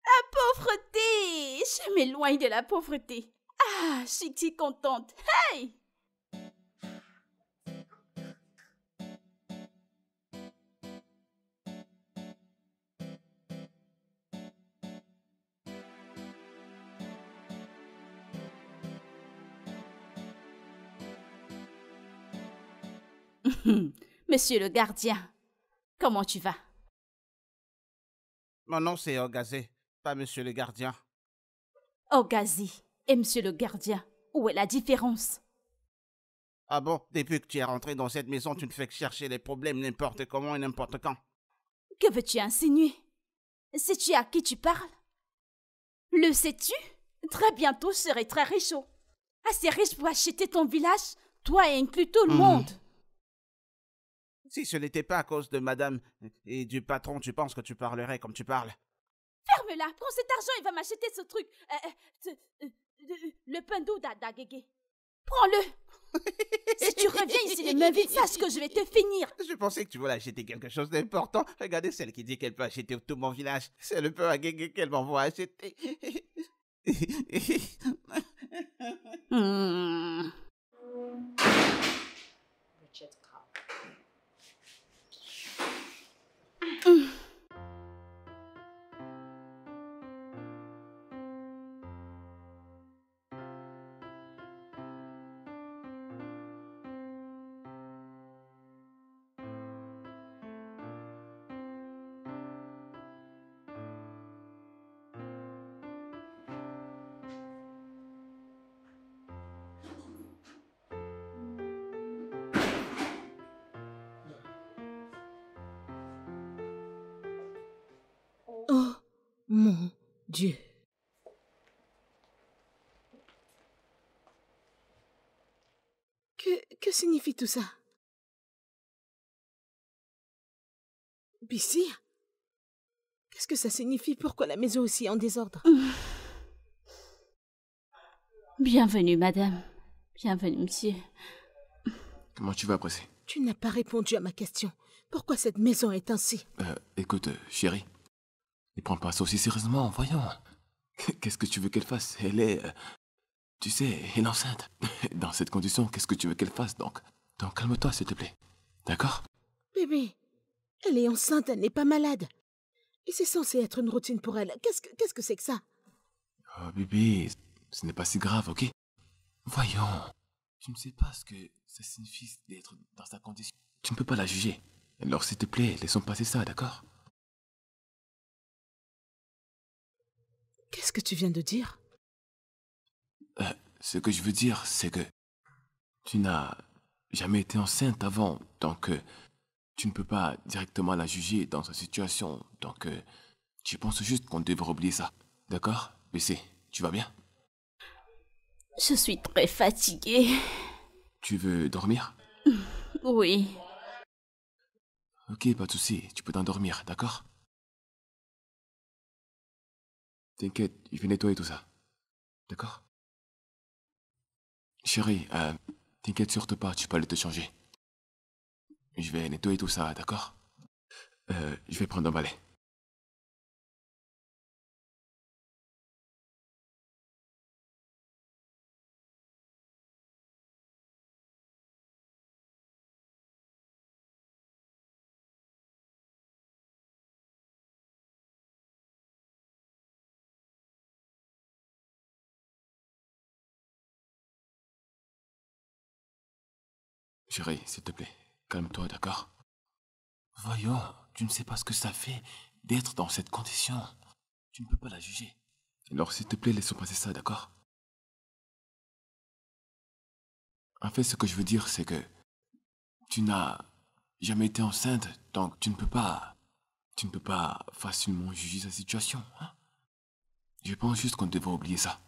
La pauvreté. Je m'éloigne de la pauvreté. Je suis si contente. Hey! Monsieur le gardien, comment tu vas? Mon nom c'est Ogazé, pas monsieur le gardien. Ogazi et monsieur le gardien, où est la différence? Ah bon, depuis que tu es rentré dans cette maison, tu ne fais que chercher les problèmes n'importe comment et n'importe quand. Que veux-tu insinuer? Sais-tu à qui tu parles? Le sais-tu? Très bientôt, je serai très riche. Assez riche pour acheter ton village, toi et inclus tout le monde. Si ce n'était pas à cause de madame et du patron, tu penses que tu parlerais comme tu parles? Ferme-la, prends cet argent, il va m'acheter ce truc. Le pain d'eau d'Agégué. Prends-le. Si tu reviens ici les mains vides, sache que je vais te finir. Je pensais que tu voulais acheter quelque chose d'important. Regardez celle qui dit qu'elle peut acheter tout mon village. C'est le peu à Guégué qu'elle m'envoie acheter. Mon Dieu. Que signifie tout ça? Bissy? Qu'est-ce que ça signifie? Pourquoi la maison aussi est en désordre? Bienvenue, madame. Bienvenue, monsieur. Comment tu vas, Pressé? Tu n'as pas répondu à ma question. Pourquoi cette maison est ainsi? Écoute, chérie, ne prends pas ça aussi sérieusement, voyons. Qu'est-ce que tu veux qu'elle fasse? Elle est... tu sais, elle est enceinte. Dans cette condition, qu'est-ce que tu veux qu'elle fasse, donc calme-toi, s'il te plaît. D'accord? Bébé, elle est enceinte, elle n'est pas malade. Et c'est censé être une routine pour elle. Qu'est-ce que c'est que ça? Oh, bébé, ce n'est pas si grave, ok? Voyons. Tu ne sais pas ce que ça signifie d'être dans sa condition. Tu ne peux pas la juger. Alors, s'il te plaît, laissons passer ça, d'accord? Qu'est-ce que tu viens de dire? Ce que je veux dire, c'est que tu n'as jamais été enceinte avant, donc tu ne peux pas directement la juger dans sa situation. Donc, je pense juste qu'on devrait oublier ça. D'accord? BC, tu vas bien? Je suis très fatiguée. Tu veux dormir? Oui. Ok, pas de souci, tu peux t'endormir, d'accord? T'inquiète, je vais nettoyer tout ça. D'accord? Chérie, t'inquiète surtout pas, tu peux aller te changer. Je vais nettoyer tout ça, d'accord? Je vais prendre un balai. Chérie, s'il te plaît, calme-toi, d'accord? Voyons, tu ne sais pas ce que ça fait d'être dans cette condition. Tu ne peux pas la juger. Alors, s'il te plaît, laissons passer ça, d'accord? En fait, ce que je veux dire, c'est que tu n'as jamais été enceinte, donc tu ne peux pas facilement juger sa situation, hein? Je pense juste qu'on devrait oublier ça.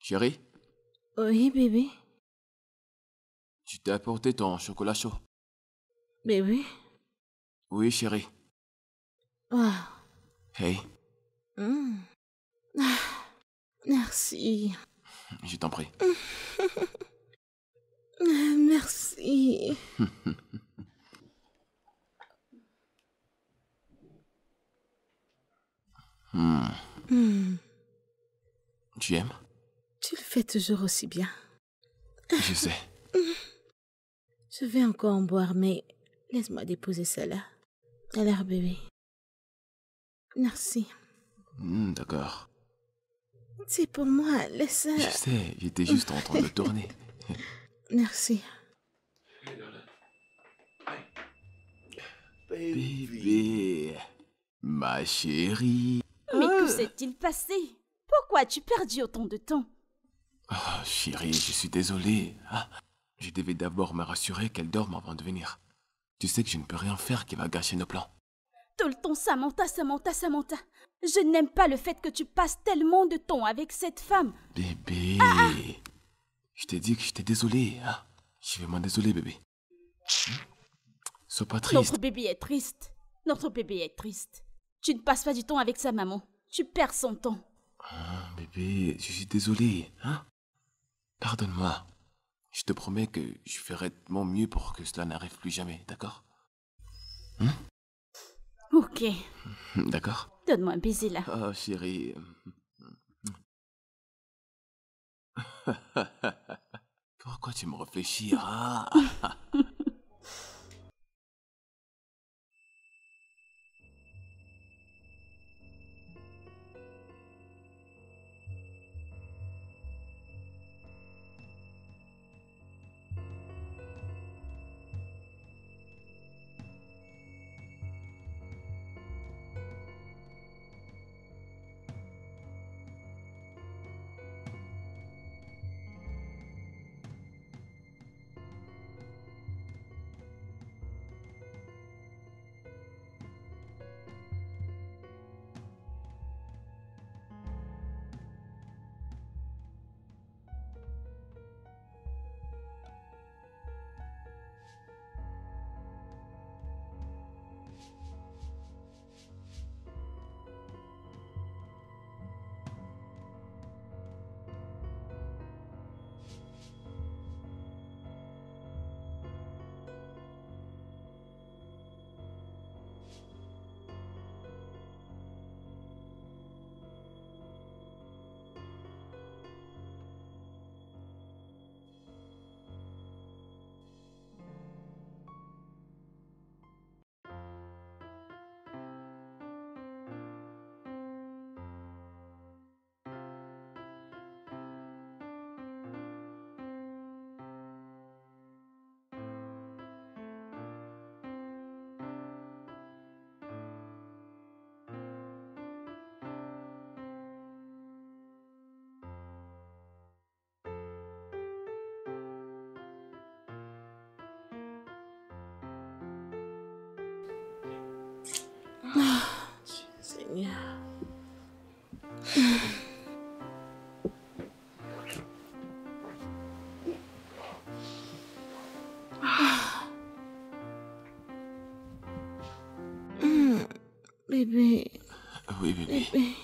Chérie, Oui, bébé. je t'ai apporté ton chocolat chaud. Bébé. Oui, chérie. Ah. Hey, Ah, merci. je t'en prie. Merci. Tu aimes? Tu le fais toujours aussi bien. Je sais. Je vais encore en boire, mais laisse-moi déposer ça là. Alors, bébé. Merci. D'accord. C'est pour moi, laisse ça. Je sais, j'étais juste en train de tourner. Merci. Bébé, ma chérie. Mais que s'est-il passé? Pourquoi as-tu perdu autant de temps? Oh, chérie, je suis désolé. Ah, je devais d'abord me rassurer qu'elle dorme avant de venir. Tu sais que je ne peux rien faire qui va gâcher nos plans. Tout le temps, Samantha, Samantha, Samantha. Je n'aime pas le fait que tu passes tellement de temps avec cette femme. Bébé, je t'ai dit que j'étais désolé, hein. Je suis vraiment désolé, bébé. Sois pas triste. Notre bébé est triste. Notre bébé est triste. Tu ne passes pas du temps avec sa maman. Tu perds son temps. Ah, bébé, je suis désolé, hein. Pardonne-moi. Je te promets que je ferai de mon mieux pour que cela n'arrive plus jamais, d'accord? Ok. D'accord? Donne-moi un baiser là. Oh, chérie. Pourquoi tu me réfléchis, hein? Seigneur. Bébé, Oui, bébé. bébé,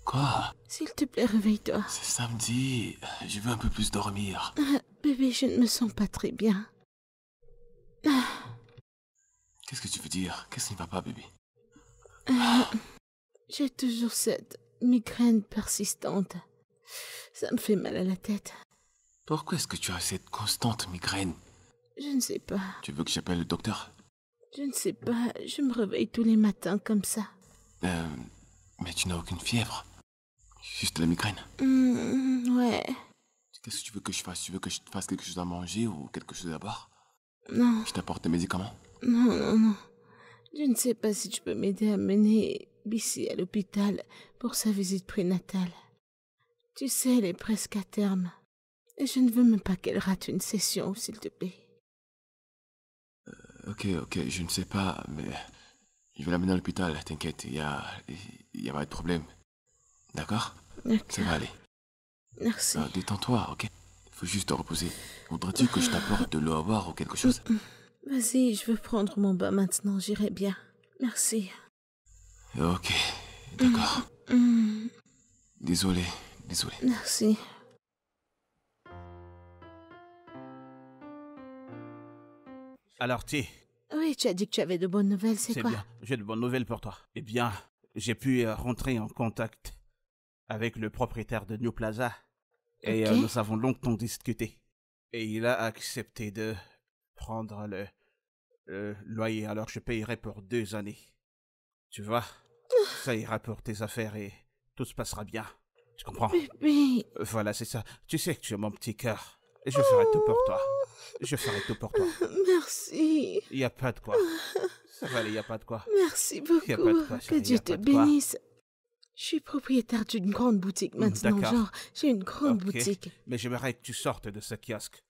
Quoi? s'il te plaît, réveille-toi. C'est samedi. Je veux un peu plus dormir. Bébé, je ne me sens pas très bien. Qu'est-ce que tu veux dire? Qu'est-ce qui ne va pas, bébé? J'ai toujours cette migraine persistante. Ça me fait mal à la tête. Pourquoi est-ce que tu as cette constante migraine? Je ne sais pas. Tu veux que j'appelle le docteur? Je ne sais pas. Je me réveille tous les matins comme ça. Mais tu n'as aucune fièvre. Juste la migraine. Ouais. Qu'est-ce que tu veux que je fasse? Tu veux que je te fasse quelque chose à manger ou quelque chose à boire? Non, Je t'apporte des médicaments? non. Je ne sais pas si tu peux m'aider à mener Bissy à l'hôpital pour sa visite prénatale. Tu sais, elle est presque à terme. Et je ne veux même pas qu'elle rate une session, s'il te plaît. Ok, je ne sais pas, mais je vais l'amener à l'hôpital, t'inquiète, il y a pas de problème. D'accord? Ça D'accord. va aller. Merci. Détends-toi, ok? Il faut juste te reposer. Voudrais-tu que je t'apporte de l'eau à boire ou quelque chose? Vas-y, je veux prendre mon bain maintenant, j'irai bien. Merci. Ok, d'accord. Désolé. Merci. Alors, T, Oui, tu as dit que tu avais de bonnes nouvelles, c'est quoi? bien. J'ai de bonnes nouvelles pour toi. Eh bien, j'ai pu rentrer en contact avec le propriétaire de New Plaza. Et Ok. nous avons longtemps discuté. Et il a accepté de prendre le loyer. Alors, je payerai pour 2 années. Tu vois, ça ira pour tes affaires et tout se passera bien. Tu comprends? Bébé. Voilà, c'est ça. Tu sais que tu es mon petit cœur. Et je ferai tout pour toi. Je ferai tout pour toi. Merci. Il n'y a pas de quoi. Ça va aller, il n'y a pas de quoi. Merci beaucoup. Y a pas de quoi, Que chérie, y Dieu a te pas de quoi. bénisse. Je suis propriétaire d'une grande boutique maintenant, D'accord. genre, j'ai une grande Ok. boutique. Mais j'aimerais que tu sortes de ce kiosque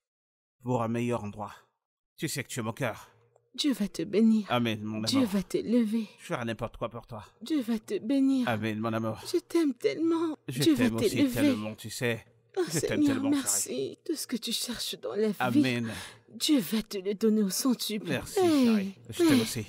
pour un meilleur endroit. Tu sais que tu es mon cœur. Dieu va te bénir. Amen, mon amour. Dieu va t'élever. Je ferai n'importe quoi pour toi. Dieu va te bénir. Amen, mon amour. Je t'aime tellement. Je Dieu va t'aime aussi t'élever. tellement, tu sais. Oh Je t'aime Seigneur, tellement, merci. Tout ce que tu cherches dans la vie, Amen. Dieu va te le donner au centuple. Merci, Hey, chérie. Je t'aime hey. aussi.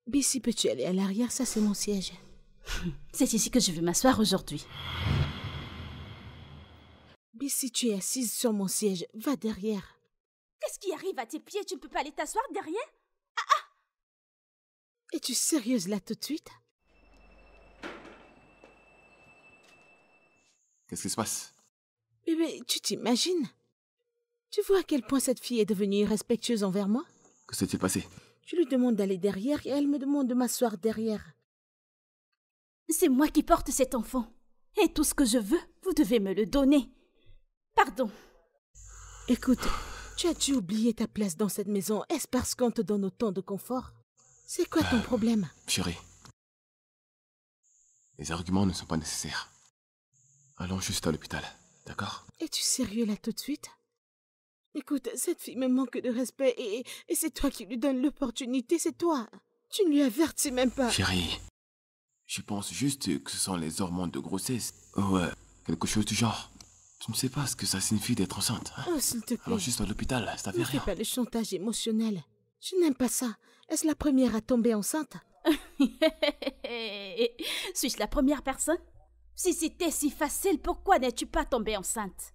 Bissy, peux-tu aller à l'arrière? Ça, c'est mon siège. C'est ici que je vais m'asseoir aujourd'hui. Bissy, tu es assise sur mon siège. Va derrière. Qu'est-ce qui arrive à tes pieds? Tu ne peux pas aller t'asseoir derrière? Es-tu sérieuse là tout de suite? Qu'est-ce qui se passe? Bébé, tu t'imagines? Tu vois à quel point cette fille est devenue irrespectueuse envers moi? Que s'est-il passé? Je lui demande d'aller derrière et elle me demande de m'asseoir derrière. C'est moi qui porte cet enfant. Et tout ce que je veux, vous devez me le donner. Pardon. Écoute, tu as dû oublier ta place dans cette maison. Est-ce parce qu'on te donne autant de confort? C'est quoi ton problème? Chérie, les arguments ne sont pas nécessaires. Allons juste à l'hôpital, d'accord? Es-tu sérieux là tout de suite? Écoute, cette fille me manque de respect et c'est toi qui lui donnes l'opportunité, c'est toi. Tu ne lui avertis même pas. Chérie, je pense juste que ce sont les hormones de grossesse. Ou quelque chose du genre. Je ne sais pas ce que ça signifie d'être enceinte. Hein? Oh, s'il te plaît. Alors juste à l'hôpital, ça fait Ne fais rien. pas le chantage émotionnel. Je n'aime pas ça. Est-ce la première à tomber enceinte? Suis-je la première personne? Si c'était si facile, pourquoi n'es-tu pas tombée enceinte?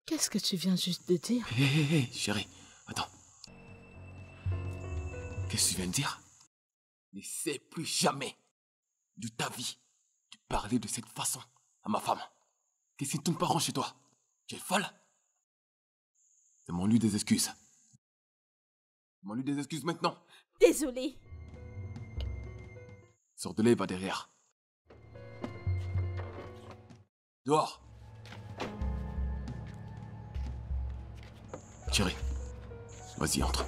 Qu'est-ce que tu viens juste de dire? Hé, chérie, attends. Qu'est-ce que tu viens de dire? N'essaie plus jamais de ta vie de parler de cette façon à ma femme. Qu'est-ce qui ne tourne pas rond chez toi? Tu es folle? Demande-lui des excuses. Demande-lui des excuses maintenant. Désolée. Sors de là et va derrière. Dehors. Chérie, vas-y, entre.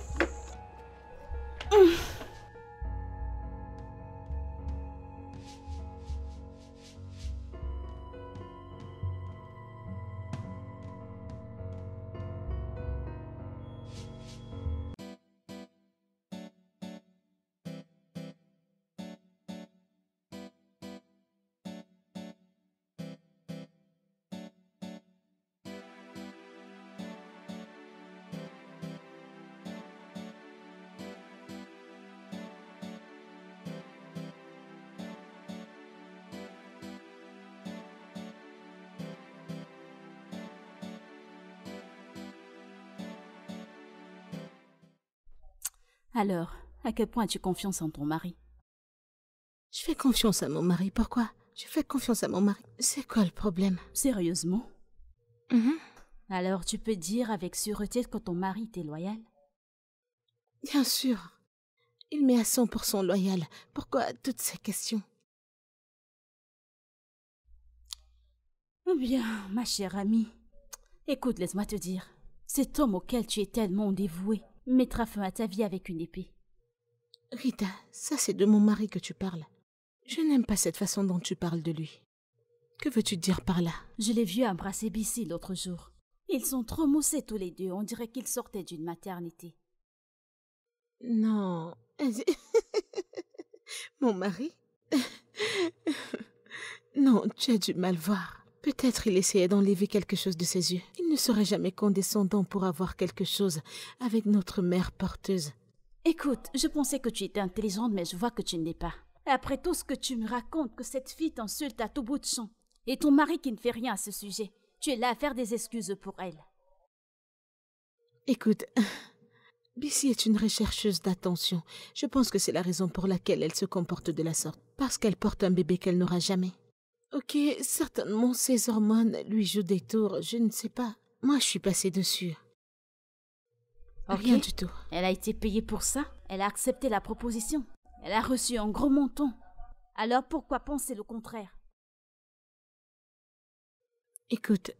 Alors, à quel point as-tu confiance en ton mari? Je fais confiance à mon mari. Pourquoi? Je fais confiance à mon mari. C'est quoi le problème? Sérieusement? Mhm. Alors tu peux dire avec sûreté que ton mari t'est loyal? Bien sûr. Il m'est à 100% loyal. Pourquoi toutes ces questions? Bien, ma chère amie. Écoute, laisse-moi te dire. Cet homme auquel tu es tellement dévoué mettra fin à ta vie avec une épée. Rita, ça c'est de mon mari que tu parles. Je n'aime pas cette façon dont tu parles de lui. Que veux-tu dire par là? Je l'ai vu embrasser Bissy l'autre jour. Ils sont trop moussés tous les deux, on dirait qu'ils sortaient d'une maternité. Non. Mon mari? Non, tu as du mal voir. Peut-être il essayait d'enlever quelque chose de ses yeux. Il ne serait jamais condescendant pour avoir quelque chose avec notre mère porteuse. Écoute, je pensais que tu étais intelligente, mais je vois que tu ne l'es pas. Après tout ce que tu me racontes, que cette fille t'insulte à tout bout de champ, et ton mari qui ne fait rien à ce sujet, tu es là à faire des excuses pour elle. Écoute, Bissy est une rechercheuse d'attention. Je pense que c'est la raison pour laquelle elle se comporte de la sorte. Parce qu'elle porte un bébé qu'elle n'aura jamais. Ok, certainement ses hormones lui jouent des tours, je ne sais pas. Moi, je suis passée dessus. Ok. Rien du tout. Elle a été payée pour ça. Elle a accepté la proposition. Elle a reçu un gros montant. Alors pourquoi penser le contraire? Écoute,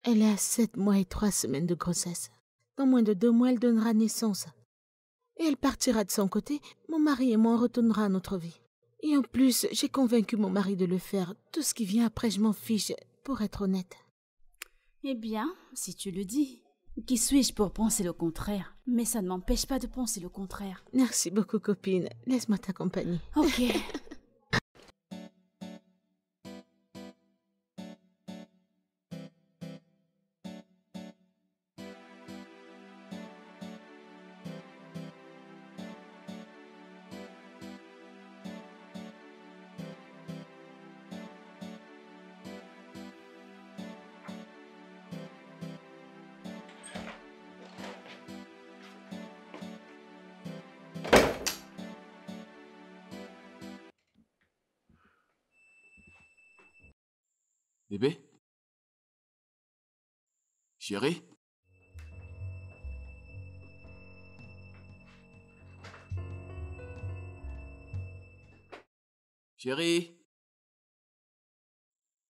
Elle est à 7 mois et 3 semaines de grossesse. Dans moins de 2 mois, elle donnera naissance. Et elle partira de son côté. Mon mari et moi on retournera à notre vie. Et en plus, j'ai convaincu mon mari de le faire. Tout ce qui vient après, je m'en fiche, pour être honnête. Eh bien, si tu le dis. Qui suis-je pour penser le contraire? Mais ça ne m'empêche pas de penser le contraire. Merci beaucoup, copine. Laisse-moi t'accompagner. Ok. Bébé? Chérie? Chérie?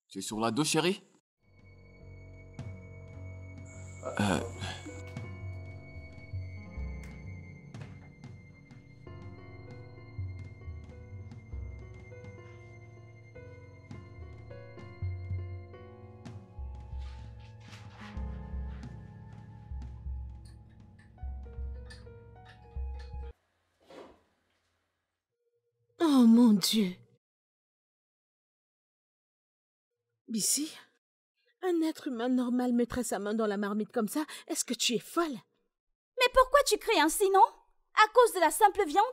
Tu es sur la dos, chérie? Oh mon Dieu. Bissy, un être humain normal mettrait sa main dans la marmite comme ça? Est-ce que tu es folle? Mais pourquoi tu cries ainsi, non? À cause de la simple viande?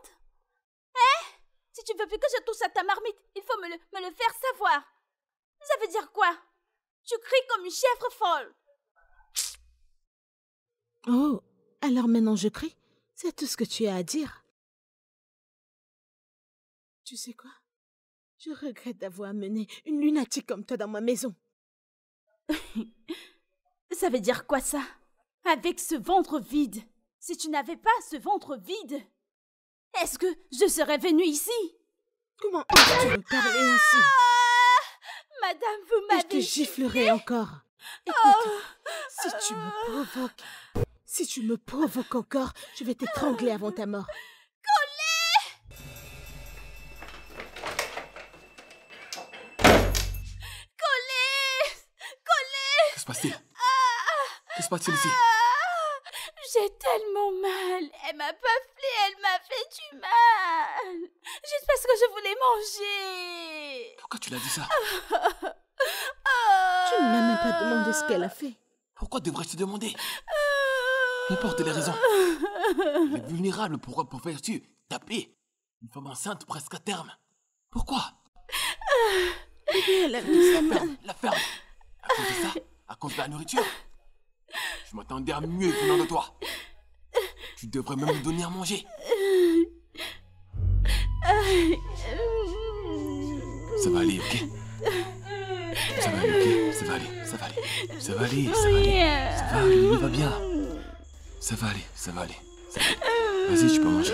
Si tu veux plus que je touche à ta marmite, il faut me le faire savoir. Ça veut dire quoi? Tu cries comme une chèvre folle. Oh, alors maintenant je crie? C'est tout ce que tu as à dire? Tu sais quoi? Je regrette d'avoir amené une lunatique comme toi dans ma maison. Ça veut dire quoi ça? Avec ce ventre vide. Si tu n'avais pas ce ventre vide, est-ce que je serais venue ici? Comment oses-tu me parler ainsi? Madame, vous Et je m'avez... te giflerai encore. Écoute, si tu me provoques encore, je vais t'étrangler avant ta mort. Que se passe-t-il? Que se passe-t-il ici? J'ai tellement mal. Elle m'a bafflé, elle m'a fait du mal. Juste parce que je voulais manger. Pourquoi tu l'as dit ça? Tu ne m'as même pas demandé ce qu'elle a fait. Pourquoi devrais-je te demander? N'importe les raisons. Elle est vulnérable pour faire-tu taper une femme enceinte presque à terme. Pourquoi? Elle a mis sa main. La ferme. À cause de ça? À cause de la nourriture? Je m'attendais à mieux venant de toi. Tu devrais même me donner à manger. Ça va aller, ok? Ça va aller, ok? Ça va aller, ça va aller. Ça va aller, ça va aller. Ça va aller, il va bien. Ça va aller, ça va aller. Ça va aller. Vas-y, tu peux manger.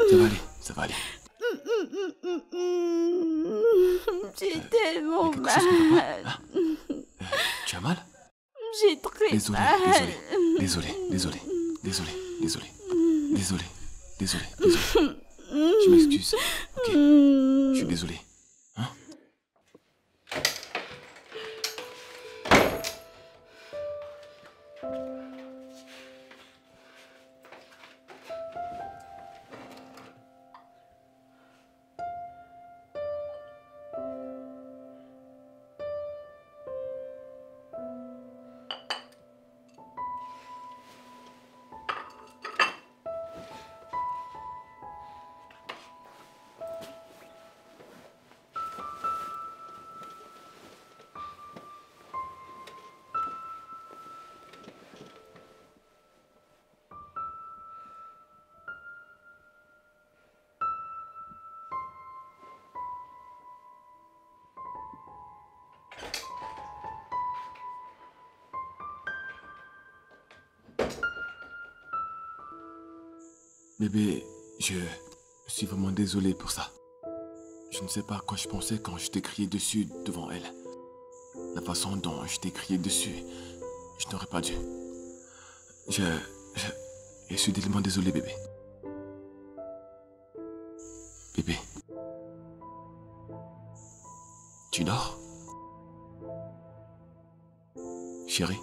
Ça va aller, ça va aller. J'ai tellement Il y a quelque chose qui va mal. pas, hein? Tu as mal? J'ai très Désolé, mal. désolé, désolé, désolé, désolé, désolé, désolé, désolé. Je m'excuse, ok? Je suis désolé. Hein? Bébé, je suis vraiment désolé pour ça. Je ne sais pas à quoi je pensais quand je t'ai crié dessus devant elle. La façon dont je t'ai crié dessus, je n'aurais pas dû. Je suis tellement désolé, bébé. Bébé. Tu dors? Chérie?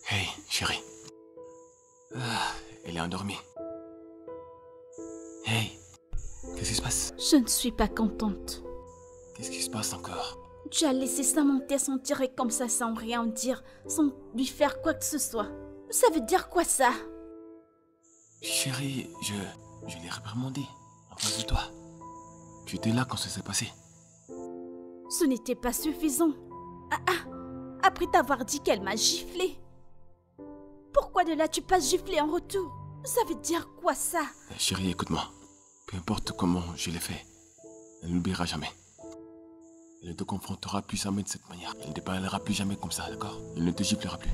Hey, chérie. Elle est endormie. Hey, qu'est-ce qui se passe? Je ne suis pas contente. Qu'est-ce qui se passe encore? Tu as laissé Samantha s'en tirer comme ça sans rien dire, sans lui faire quoi que ce soit. Ça veut dire quoi ça? Chérie, je l'ai réprimandé en face de toi. Tu étais là quand ça s'est passé. Ce n'était pas suffisant. Après t'avoir dit qu'elle m'a giflé. Pourquoi ne l'as-tu pas giflé en retour? Ça veut dire quoi ça? Chérie, écoute-moi. Peu importe comment je l'ai fait, elle n'oubliera jamais. Elle ne te confrontera plus jamais de cette manière. Elle ne te parlera plus jamais comme ça, d'accord? Elle ne te giflera plus.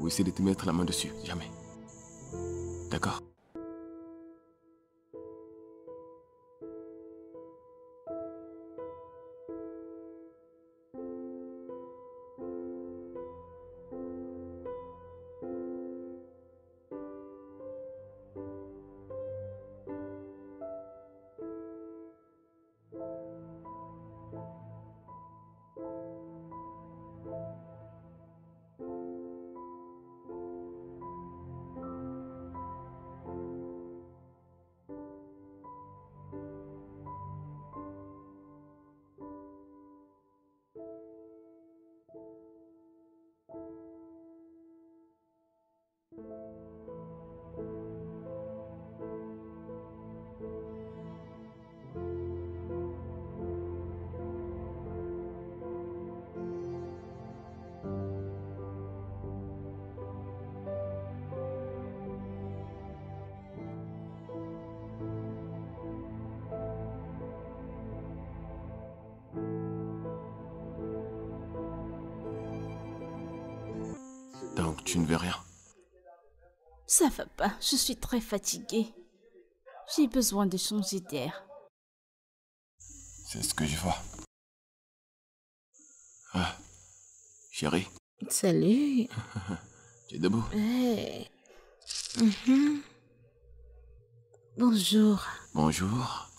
Ou essaie de te mettre la main dessus, jamais. D'accord? Donc tu ne veux rien? Ça va pas, je suis très fatiguée. J'ai besoin de changer d'air. C'est ce que je vois. Ah, chérie, Salut. tu es debout? Hey. Bonjour. Bonjour.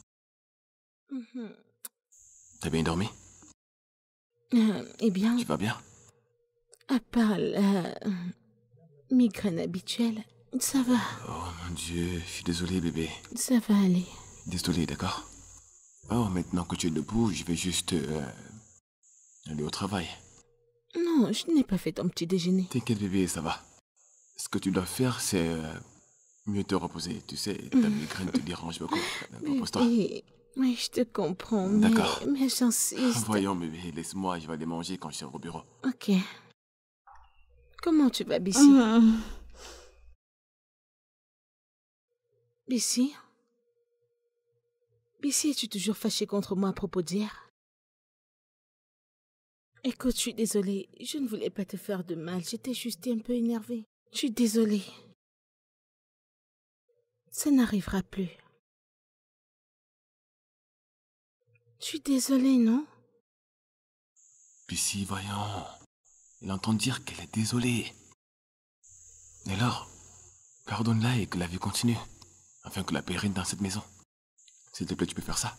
T'as bien dormi? Eh bien, Tu vas bien? à part la migraine habituelle, ça va. Oh mon Dieu, je suis désolé bébé. Ça va aller. Désolé, d'accord? Oh, maintenant que tu es debout, je vais juste aller au travail. Non, je n'ai pas fait ton petit déjeuner. T'inquiète bébé, ça va. Ce que tu dois faire, c'est mieux te reposer. Tu sais, ta migraine te dérange beaucoup. Repose-toi. Oui, je te comprends, D'accord. mais j'insiste. Voyons bébé, laisse-moi, je vais aller manger quand je serai au bureau. Ok. Comment tu vas, Bissy? Bissy? Bessie, es-tu toujours fâchée contre moi à propos d'hier? Écoute, je suis désolée. Je ne voulais pas te faire de mal. J'étais juste un peu énervée. Je suis désolée. Ça n'arrivera plus. Je suis désolée, non? Puis voyons. Elle entend dire qu'elle est désolée. Et alors, pardonne-la et que la vie continue. Afin que la paix règne dans cette maison. S'il te plaît, tu peux faire ça?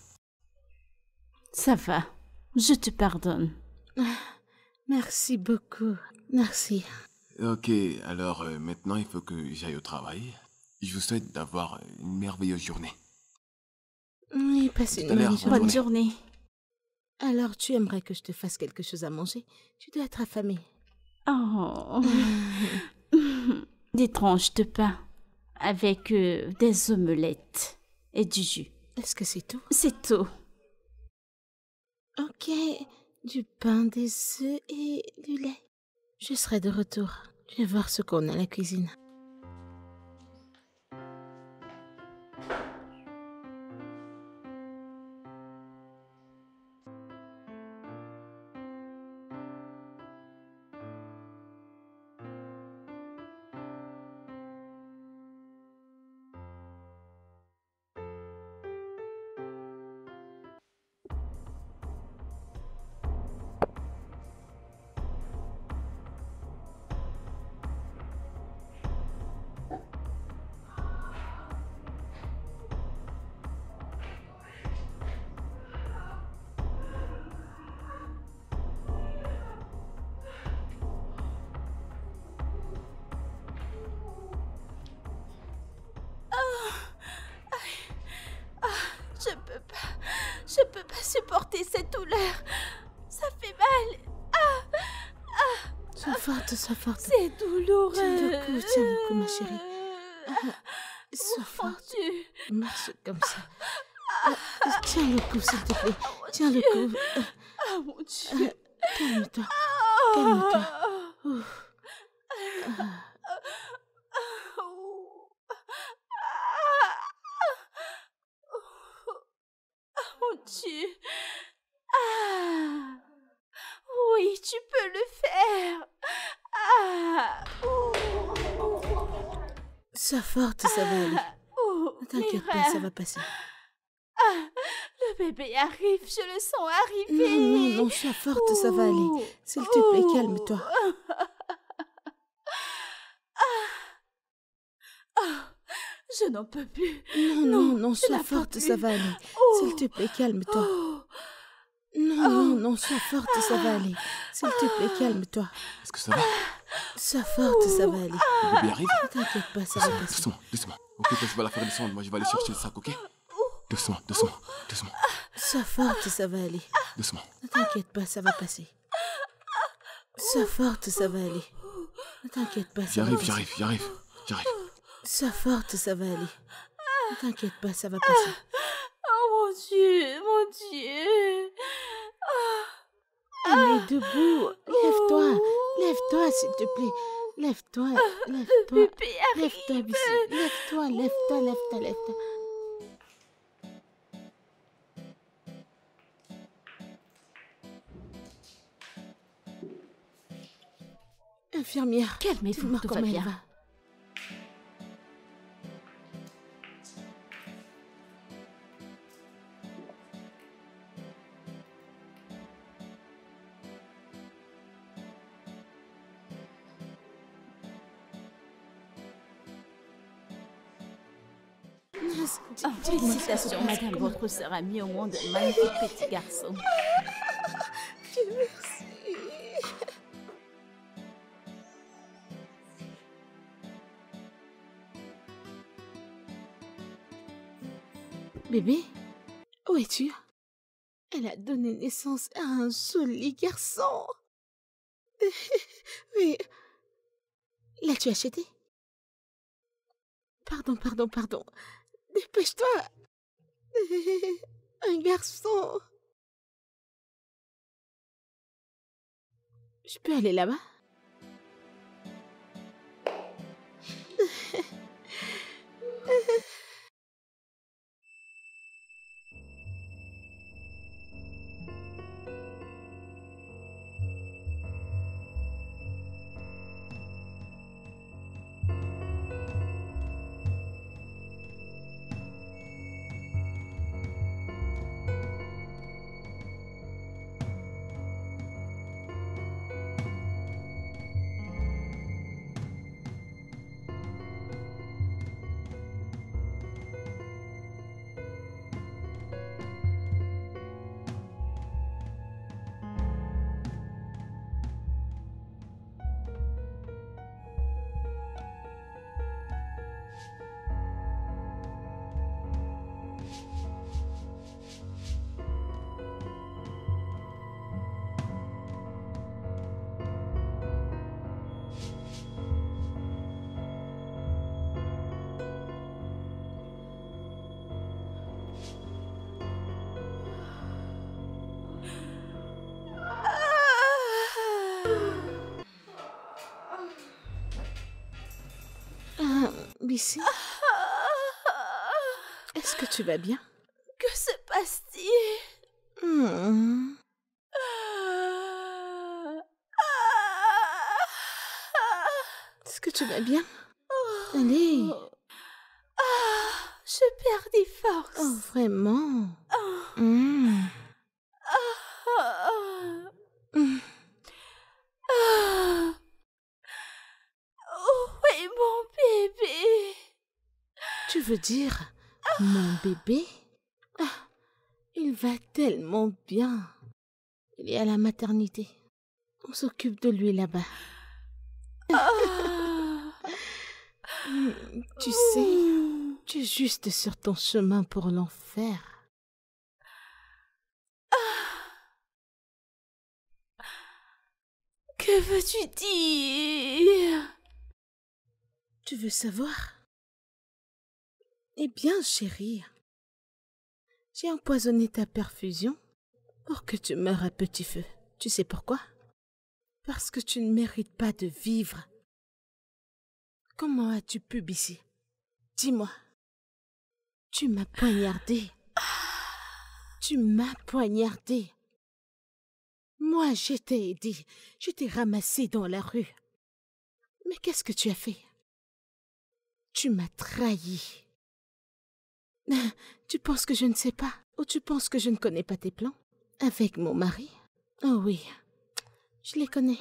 Ça va. Je te pardonne. Merci beaucoup. Merci. Ok, alors maintenant il faut que j'aille au travail. Je vous souhaite d'avoir une merveilleuse journée. Oui, passe une Tout à l'heure, bonne journée. Bonne journée. Alors, tu aimerais que je te fasse quelque chose à manger? Tu dois être affamée. Oh. Des tranches de pain avec des omelettes et du jus. Est-ce que c'est tout? C'est tout. Ok, du pain, des œufs et du lait. Je serai de retour. Je vais voir ce qu'on a à la cuisine. Je peux pas supporter cette douleur. Ça fait mal. Sois forte, sois forte. C'est douloureux. Tiens le coup, ma chérie. Sois Mon forte. Dieu. Marche comme ça. Tiens le coup, s'il te plaît. Tiens le coup. Ah, mon Dieu. Calme-toi. Calme-toi. Ouf. Mon Dieu. Ah. Oui, tu peux le faire. Ah. Sois forte, ça va aller. Oh, Ne t'inquiète mes pas, reins. ça va passer. Le bébé arrive, je le sens arriver. Non, non, non, sois forte, ça va aller. S'il te plaît, calme-toi. Je n'en peux plus. Non, non, non, je sois n'en peux forte, plus. ça va aller. Oh. S'il te plaît, calme-toi. Oh. Non, non, non, sois forte, ça va aller. S'il te plaît, calme-toi. Est-ce que ça va? Sois forte, ça va aller. Le bébé arrive? Ne t'inquiète pas, ça va passer. Doucement, doucement. Ok, toi tu vas la faire descendre, moi je vais aller chercher le sac, ok? Doucement, doucement, doucement, Sois forte, ça va aller. doucement. Ne t'inquiète pas, ça va passer. Sois forte, ça va aller. Ne t'inquiète pas, ça va J'arrive, passer. j'arrive, j'arrive, j'arrive. Sois forte, ça va aller. Ne t'inquiète pas, ça va passer. Oh mon Dieu, mon Dieu. Elle est debout. Lève-toi. Lève-toi, s'il te plaît. Lève-toi. Lève-toi. Bébé arrive. Lève-toi, Bessie. Lève-toi, lève-toi, lève-toi, lève-toi. Infirmière, Calmez-vous, dis-moi tout va comment elle bien. va. Oh, félicitations, madame. Votre sœur a mis au monde un magnifique petit garçon. Merci. Bébé, où es-tu? Elle a donné naissance à un joli garçon. Oui. L'as-tu acheté? Pardon, pardon, pardon. Dépêche-toi. Un garçon. Je peux aller là-bas? ici. Est-ce que tu vas bien? Que se passe-t-il? Hmm. Est-ce que tu vas bien? Allez. Je perds des forces. Oh, vraiment? Hmm. Hmm. Où est mon bébé? Tu veux dire mon bébé? Ah, il va tellement bien. Il est à la maternité. On s'occupe de lui là-bas. Tu sais, tu es juste sur ton chemin pour l'enfer. Que veux-tu dire? Tu veux savoir? Eh bien, chérie, j'ai empoisonné ta perfusion pour que tu meures à petit feu. Tu sais pourquoi? Parce que tu ne mérites pas de vivre. Comment as-tu pu, Bissy? Dis-moi. Tu m'as poignardé. Tu m'as poignardé. Moi, je t'ai aidé. Je t'ai ramassé dans la rue. Mais qu'est-ce que tu as fait? Tu m'as trahi. Tu penses que je ne sais pas? Ou tu penses que je ne connais pas tes plans? Avec mon mari? Oh oui, je les connais.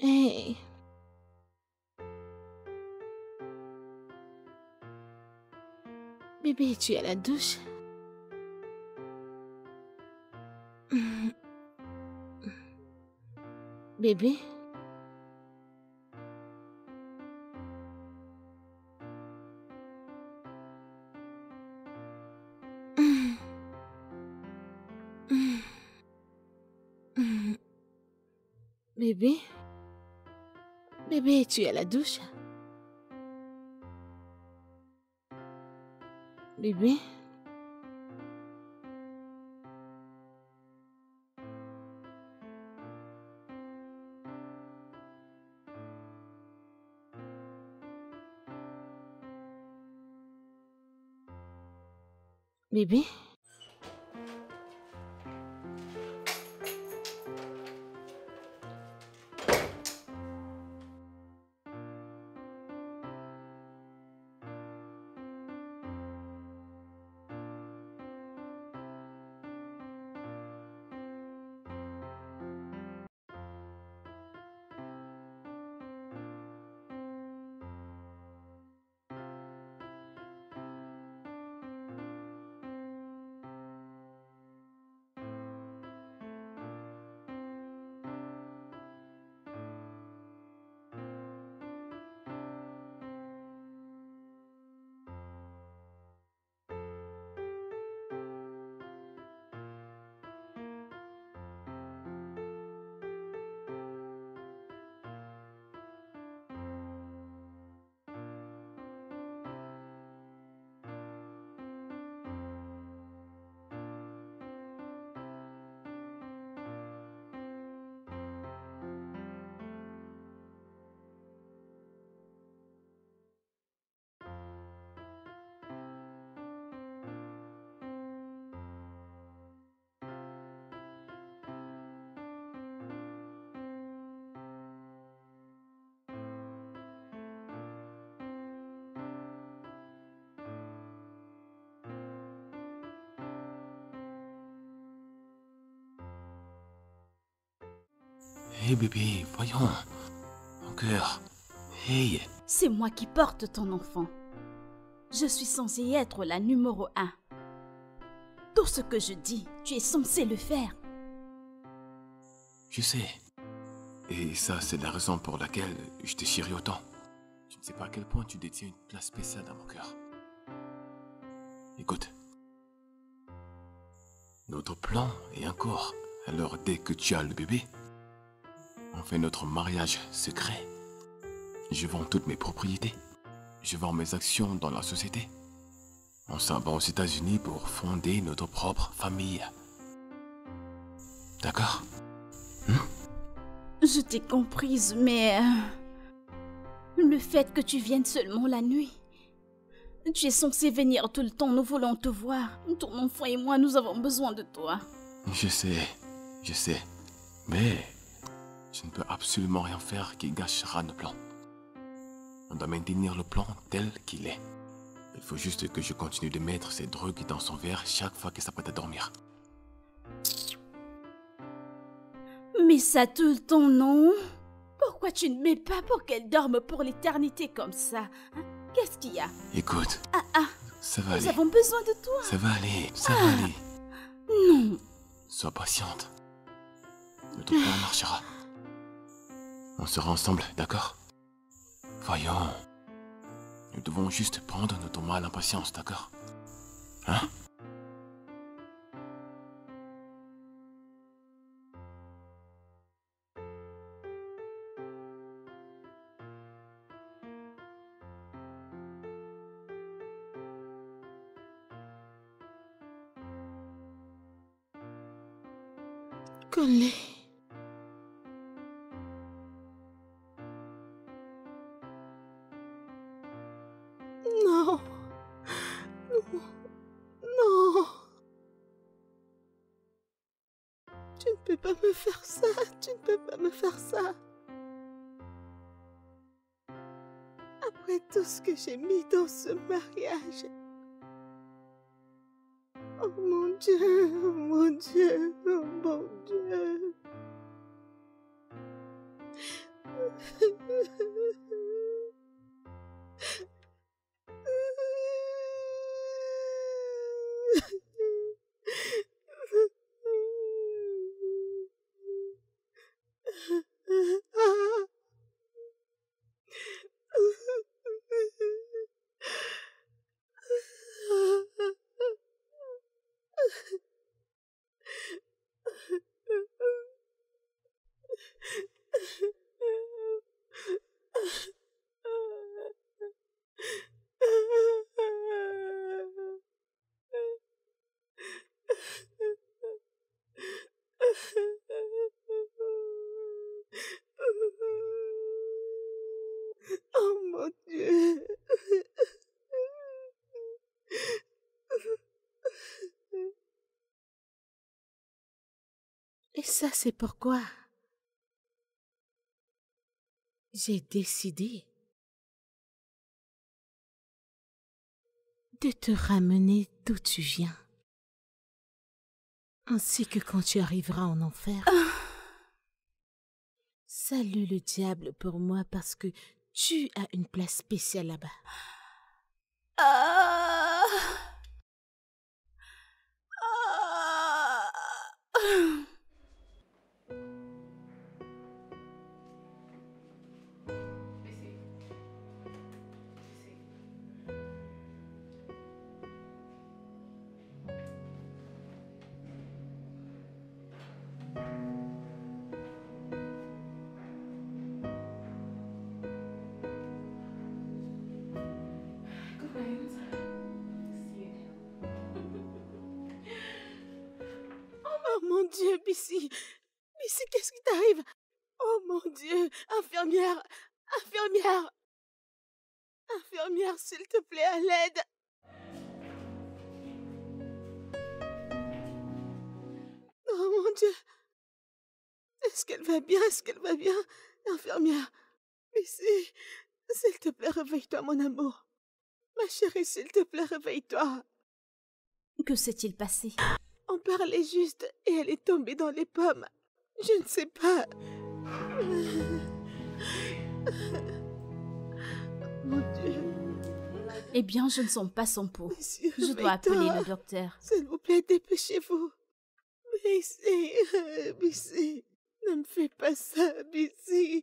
Hey. Bébé, tu es à la douche? Bébé? Bébé? Bébé, tu es à la douche? Bébé? Bébé? Hé bébé, voyons. Mon cœur. Hey. C'est moi qui porte ton enfant. Je suis censée être la numéro 1. Tout ce que je dis, tu es censé le faire. Je sais. Et ça, c'est la raison pour laquelle je t'ai chéri autant. Tu ne sais pas à quel point tu détiens une place spéciale dans mon cœur. Écoute. Notre plan est en cours. Alors dès que tu as le bébé, on fait notre mariage secret. Je vends toutes mes propriétés. Je vends mes actions dans la société. On s'en va aux États-Unis pour fonder notre propre famille. D'accord? Je t'ai comprise, mais... le fait que tu viennes seulement la nuit... Tu es censé venir tout le temps, nous voulons te voir. Ton enfant et moi, nous avons besoin de toi. Je sais. Mais je ne peux absolument rien faire qui gâchera nos plans. On doit maintenir le plan tel qu'il est. Il faut juste que je continue de mettre ces drogues dans son verre chaque fois qu'elle s'apprête à dormir. Mais ça tout le temps, non? Pourquoi tu ne mets pas pour qu'elle dorme pour l'éternité comme ça, hein? Qu'est-ce qu'il y a? Écoute, ça va Nous aller. avons besoin de toi. Ça va aller, ça va aller. Non. Sois patiente. Notre plan marchera. On sera ensemble, d'accord? Voyons. Nous devons juste prendre notre mal en patience, d'accord? Hein? Conley. Non. Non. Non. Tu ne peux pas me faire ça. Tu ne peux pas me faire ça. Après tout ce que j'ai mis dans ce mariage. Oh mon Dieu, oh mon Dieu, oh mon Dieu. Oh mon Dieu. Et ça, c'est pourquoi j'ai décidé de te ramener d'où tu viens, ainsi que quand tu arriveras en enfer. Salue le diable pour moi parce que tu as une place spéciale là-bas. Ah. Oh mon Dieu, Bissy! Bissy, qu'est-ce qui t'arrive? Oh mon Dieu! Infirmière! Infirmière! Infirmière, s'il te plaît, à l'aide! Oh mon Dieu! Est-ce qu'elle va bien? Est-ce qu'elle va bien? Infirmière! Bissy! S'il te plaît, réveille-toi, mon amour! Ma chérie, s'il te plaît, réveille-toi! Que s'est-il passé? On parlait juste et elle est tombée dans les pommes. Je ne sais pas. Mon Dieu. Eh bien, je ne sens pas son pouls. Monsieur, Je dois appeler réveille-toi. le docteur. S'il vous plaît, dépêchez-vous. Bissy, Bissy, ne me fais pas ça, Bissy.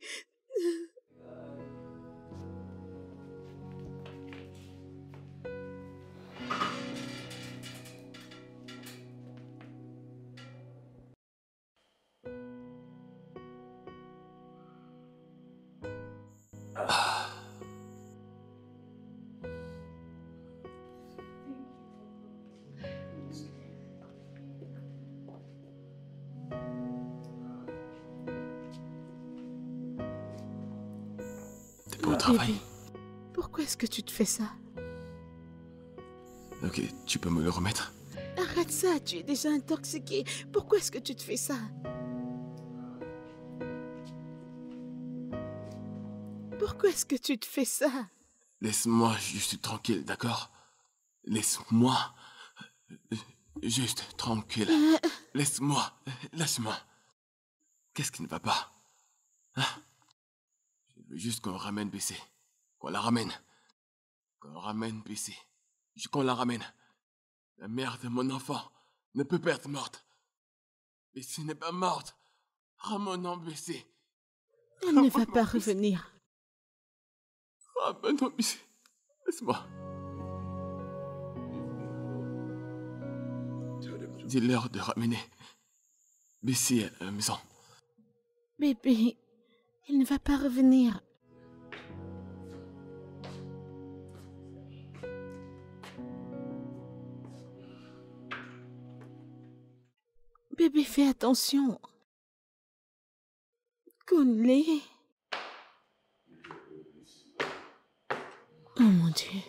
T'es pas au travail? Bébé, pourquoi est-ce que tu te fais ça? Ok, tu peux me le remettre? Arrête ça, tu es déjà intoxiqué. Pourquoi est-ce que tu te fais ça? Pourquoi est-ce que tu te fais ça? Laisse-moi juste tranquille, d'accord? Laisse-moi juste tranquille. Laisse-moi, lâche-moi. Qu'est-ce qui ne va pas? Hein? Je veux juste qu'on ramène BC. Qu'on la ramène. Qu'on ramène BC. Qu'on la ramène. La mère de mon enfant ne peut pas être morte. BC n'est pas morte. Ramenons BC. Elle ne va pas revenir. Ramenons BC. Laisse-moi. Dis-leur de ramener BC à la maison. Bébé, elle ne va pas revenir. Bébé, fais attention. Kunle. Oh mon Dieu.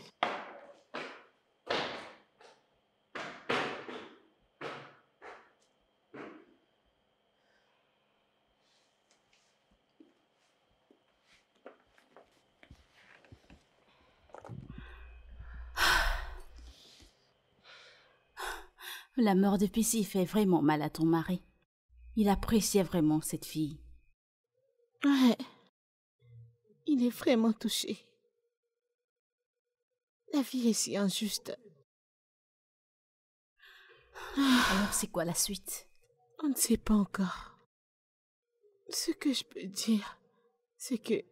La mort de Pissy fait vraiment mal à ton mari. Il appréciait vraiment cette fille. Ouais. Il est vraiment touché. La vie est si injuste. Alors c'est quoi la suite? On ne sait pas encore. Ce que je peux dire, c'est que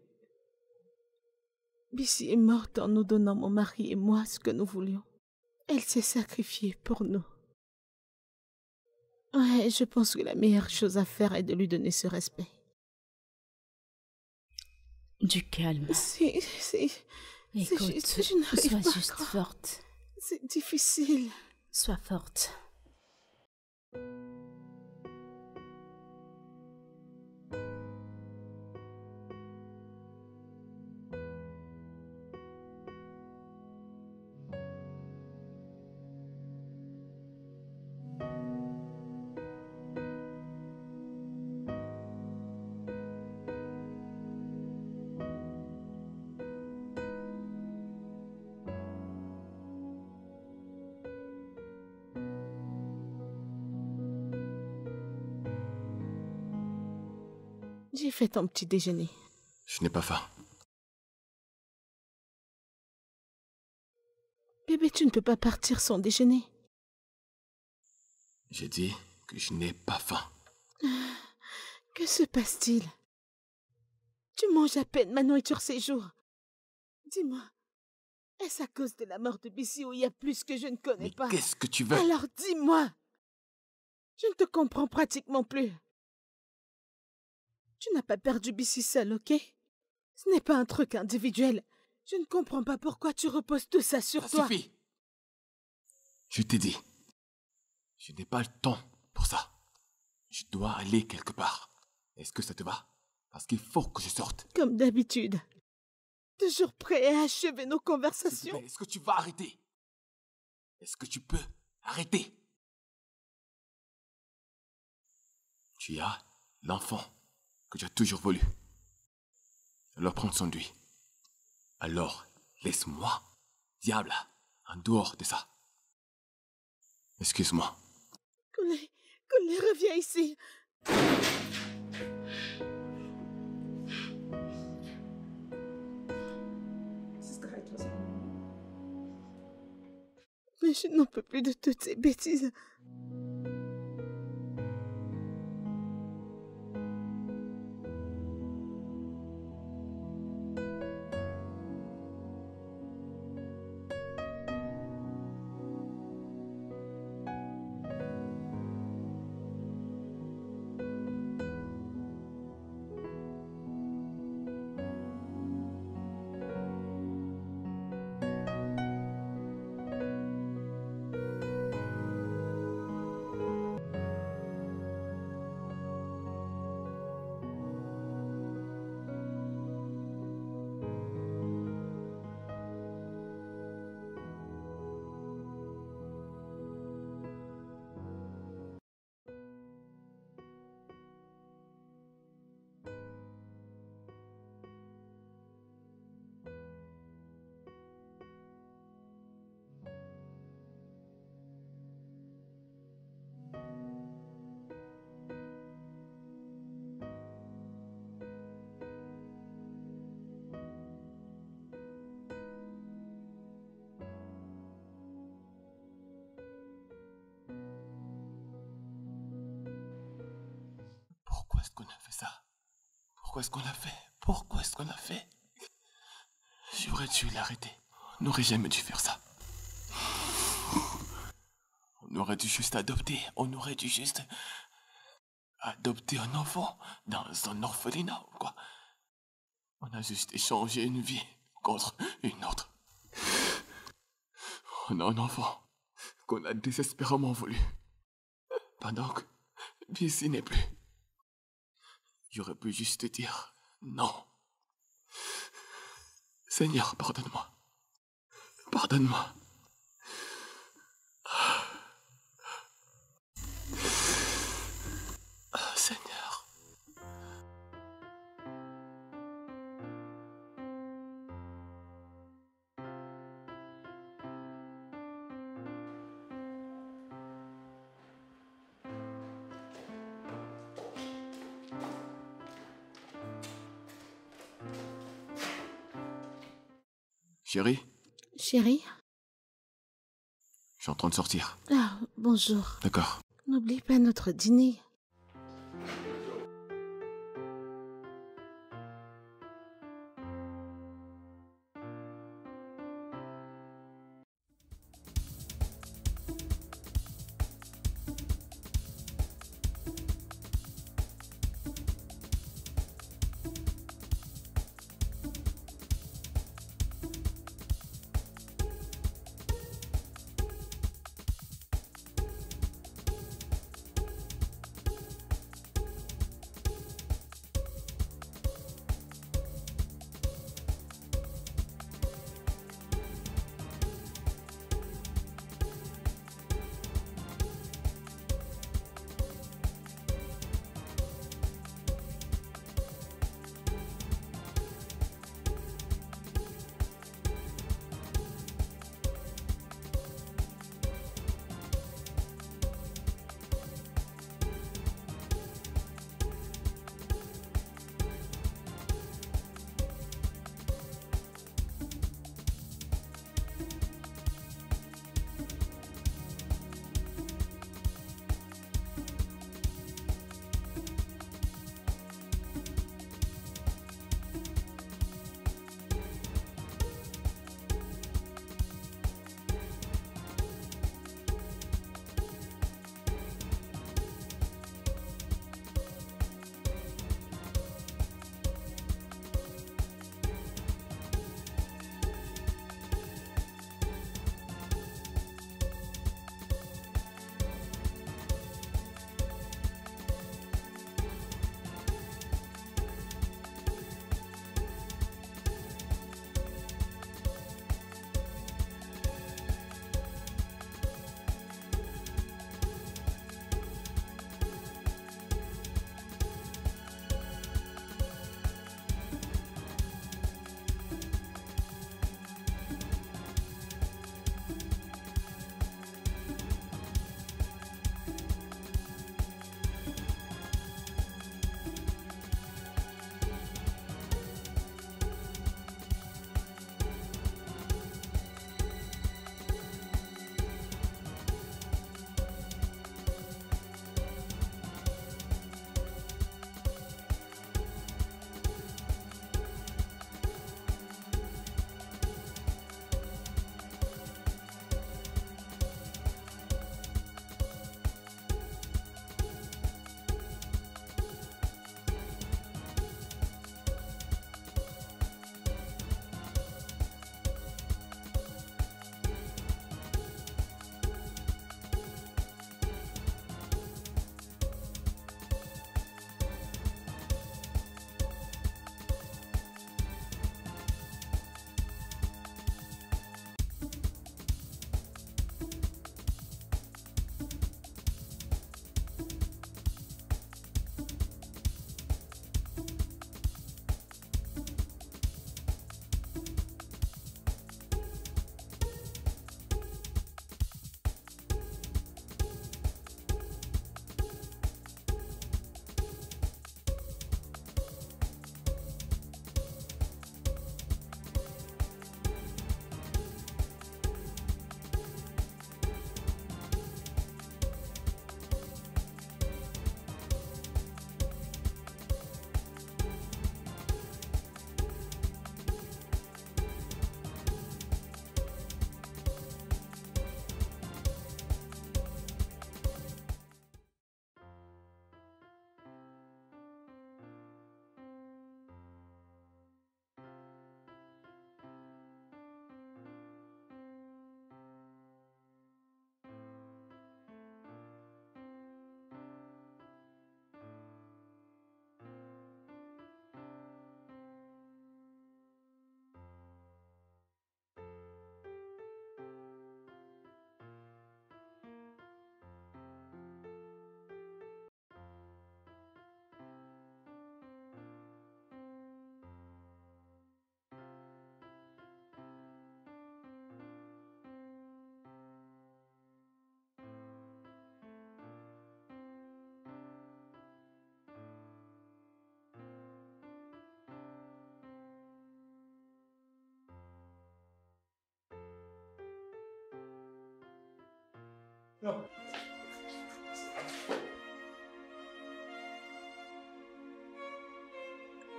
Bissy est morte en nous donnant, mon mari et moi, ce que nous voulions. Elle s'est sacrifiée pour nous. Ouais, je pense que la meilleure chose à faire est de lui donner ce respect. Du calme. Écoute, juste, je n'arrive sois pas à juste croire. forte. C'est difficile. Sois forte. J'ai fait ton petit déjeuner. Je n'ai pas faim. Bébé, tu ne peux pas partir sans déjeuner. J'ai dit que je n'ai pas faim. Que se passe-t-il? Tu manges à peine ma nourriture ces jours. Dis-moi, est-ce à cause de la mort de Bissy ou il y a plus que je ne connais Mais pas? qu'est-ce que tu veux? Alors dis-moi. Je ne te comprends pratiquement plus. Tu n'as pas perdu Bissy seul, ok? Ce n'est pas un truc individuel. Je ne comprends pas pourquoi tu reposes tout ça sur Ça toi. suffit. Je t'ai dit. Je n'ai pas le temps pour ça. Je dois aller quelque part. Est-ce que ça te va? Parce qu'il faut que je sorte. Comme d'habitude. Toujours prêt à achever nos S'il te conversations. plaît, est-ce que tu vas arrêter? Est-ce que tu peux arrêter? Tu as l'enfant que tu as toujours voulu. Alors prends soin de lui. Alors, laisse-moi, diable, en dehors de ça. Excuse-moi. Kunle, reviens ici. Mais je n'en peux plus de toutes ces bêtises. qu'on a fait ça? Pourquoi est-ce qu'on l'a fait? Pourquoi est-ce qu'on l'a fait? J'aurais dû l'arrêter. On n'aurait jamais dû faire ça. On aurait dû juste adopter. On aurait dû juste adopter un enfant dans un orphelinat ou quoi. On a juste échangé une vie contre une autre. On a un enfant qu'on a désespérément voulu. Pendant que Busy n'est plus. J'aurais pu juste te dire non. Seigneur, pardonne-moi. Pardonne-moi. Seigneur. Chérie, Chérie? je suis en train de sortir. Ah, bonjour. D'accord. N'oublie pas notre dîner.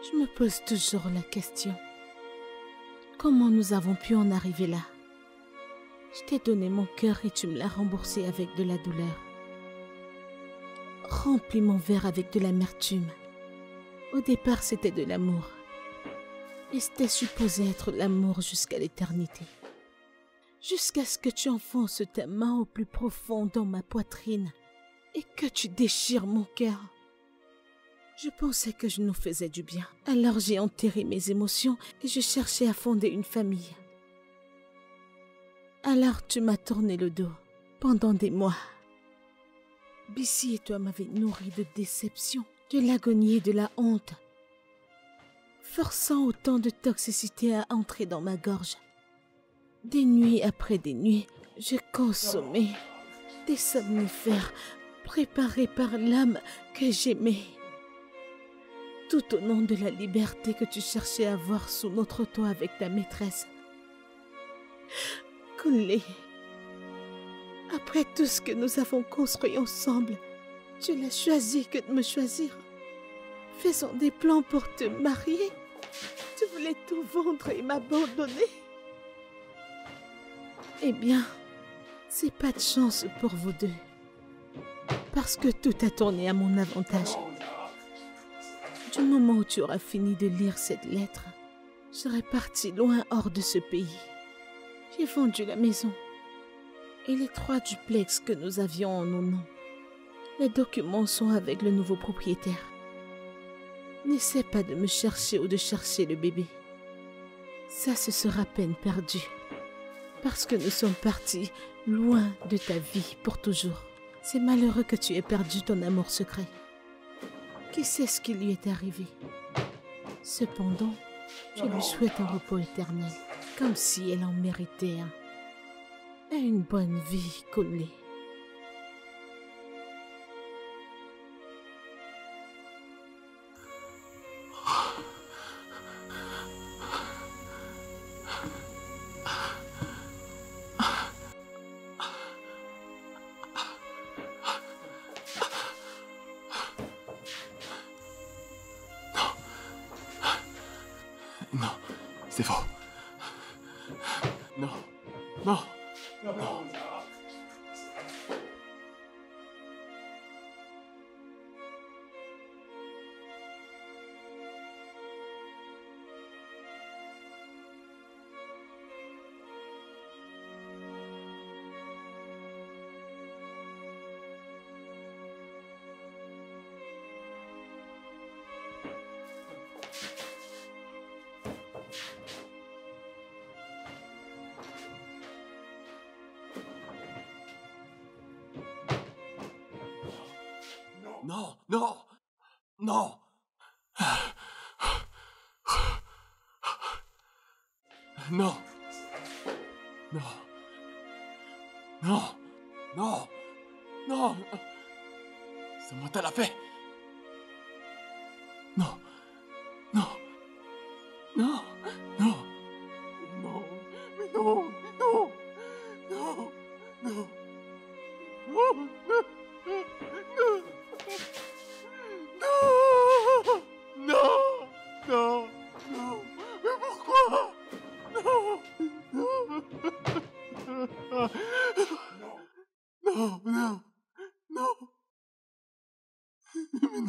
Je me pose toujours la question. Comment nous avons pu en arriver là? Je t'ai donné mon cœur et tu me l'as remboursé avec de la douleur. Remplis mon verre avec de l'amertume. Au départ, c'était de l'amour. Et c'était supposé être l'amour jusqu'à l'éternité. Jusqu'à ce que tu enfonces ta main au plus profond dans ma poitrine et que tu déchires mon cœur. Je pensais que je nous faisais du bien. Alors j'ai enterré mes émotions et je cherchais à fonder une famille. Alors tu m'as tourné le dos pendant des mois. Bissy et toi m'avez nourri de déception, de l'agonie et de la honte, forçant autant de toxicité à entrer dans ma gorge. Des nuits après des nuits, je consommais des somnifères préparés par l'âme que j'aimais. Tout au nom de la liberté que tu cherchais à avoir sous notre toit avec ta maîtresse. Kunle, après tout ce que nous avons construit ensemble, tu n'as choisi que de me choisir. Faisant des plans pour te marier, tu voulais tout vendre et m'abandonner. Eh bien, c'est pas de chance pour vous deux. Parce que tout a tourné à mon avantage. Du moment où tu auras fini de lire cette lettre, je serai partie loin hors de ce pays. J'ai vendu la maison et les 3 duplex que nous avions en nos noms. Les documents sont avec le nouveau propriétaire. N'essaie pas de me chercher ou de chercher le bébé. Ça, ce sera peine perdue. Parce que nous sommes partis loin de ta vie pour toujours. C'est malheureux que tu aies perdu ton amour secret. Qui sait ce qui lui est arrivé? Cependant, je lui souhaite un repos éternel, comme si elle en méritait un. Et une bonne vie, Kunle. Non, c'est faux. Non, non, non. Non, non, non. Non. Non. Non. Non. Non. Samantha l'a fait. Non. Non. Non. Non. Non. Mais non. Non. Non. Non. Non. Non, non, non, mais pourquoi? Non, non, non, non, non, mais non,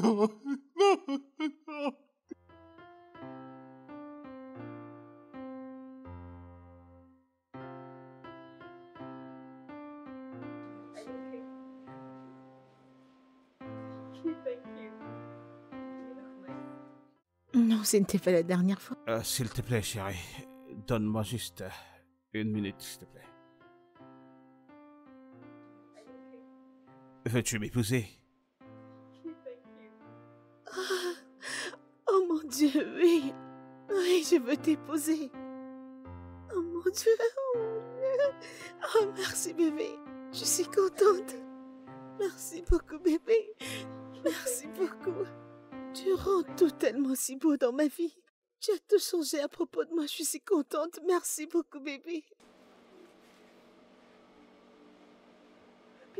non, non. Non, ce n'était pas la dernière fois. S'il te plaît, chérie, donne-moi juste 1 minute, s'il te plaît. Veux-tu m'épouser? Oh mon Dieu, oui. Oui, je veux t'épouser. Oh mon Dieu, oh mon Dieu. Oh, merci bébé. Je suis contente. Merci beaucoup bébé. Merci beaucoup. Tu rends tout tellement si beau dans ma vie. Tu as tout changé à propos de moi. Je suis si contente. Merci beaucoup bébé.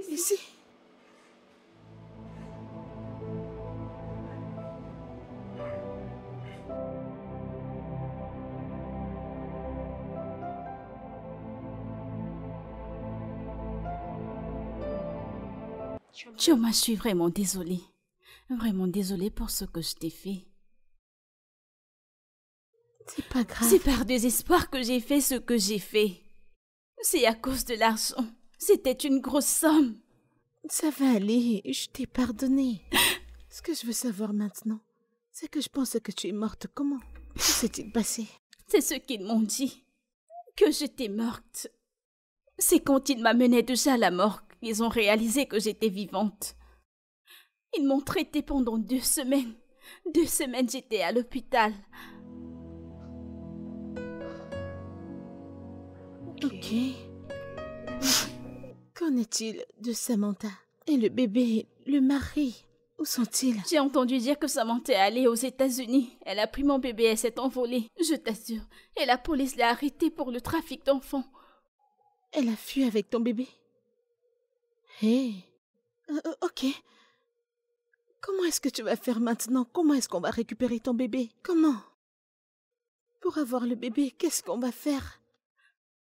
Ici. Chioma, je suis vraiment désolée. Vraiment désolée pour ce que je t'ai fait. C'est pas grave. C'est par désespoir que j'ai fait ce que j'ai fait. C'est à cause de l'argent. C'était une grosse somme. Ça va aller, je t'ai pardonné. Ce que je veux savoir maintenant, c'est que je pense que tu es morte. Comment? Que s'est-il passé? C'est ce qu'ils m'ont dit. Que j'étais morte. C'est quand ils m'amenaient déjà à la morgue, ils ont réalisé que j'étais vivante. Ils m'ont traitée pendant 2 semaines. 2 semaines, j'étais à l'hôpital. Ok. Qu'en est-il de Samantha? Et le bébé, le mari, où sont-ils? J'ai entendu dire que Samantha est allée aux États-Unis. Elle a pris mon bébé et s'est envolée. Je t'assure. Et la police l'a arrêtée pour le trafic d'enfants. Elle a fui avec ton bébé? Hé. Ok. Comment est-ce que tu vas faire maintenant? Comment est-ce qu'on va récupérer ton bébé? Comment? Pour avoir le bébé, qu'est-ce qu'on va faire?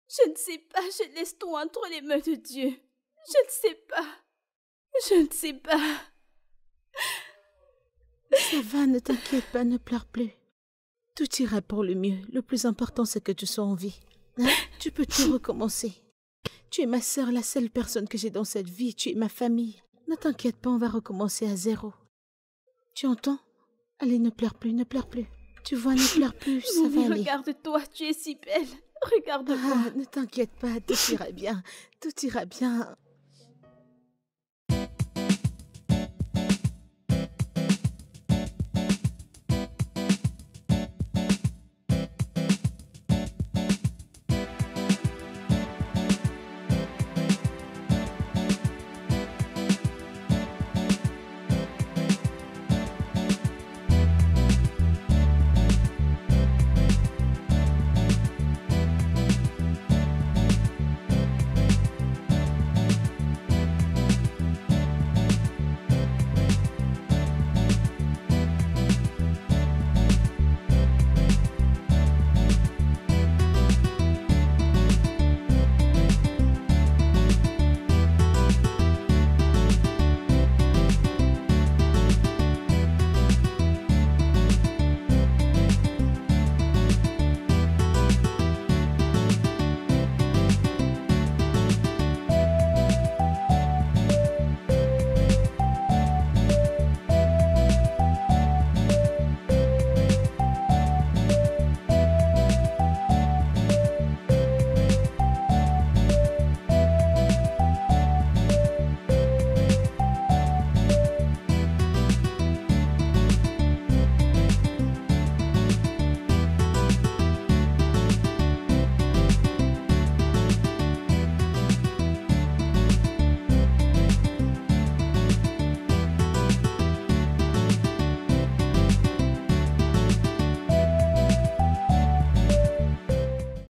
Je ne sais pas, je laisse tout entre les mains de Dieu. Je ne sais pas. Je ne sais pas. Ça va, ne t'inquiète pas, ne pleure plus. Tout ira pour le mieux. Le plus important, c'est que tu sois en vie. Hein? Tu peux tout recommencer. Tu es ma sœur, la seule personne que j'ai dans cette vie. Tu es ma famille. Ne t'inquiète pas, on va recommencer à 0. Tu entends? Allez, ne pleure plus, ne pleure plus. Tu vois, ne pleure plus, ça va Mommy, aller. regarde-toi, tu es si belle. Regarde-moi. Ah, ne t'inquiète pas, tout ira bien. Tout ira bien.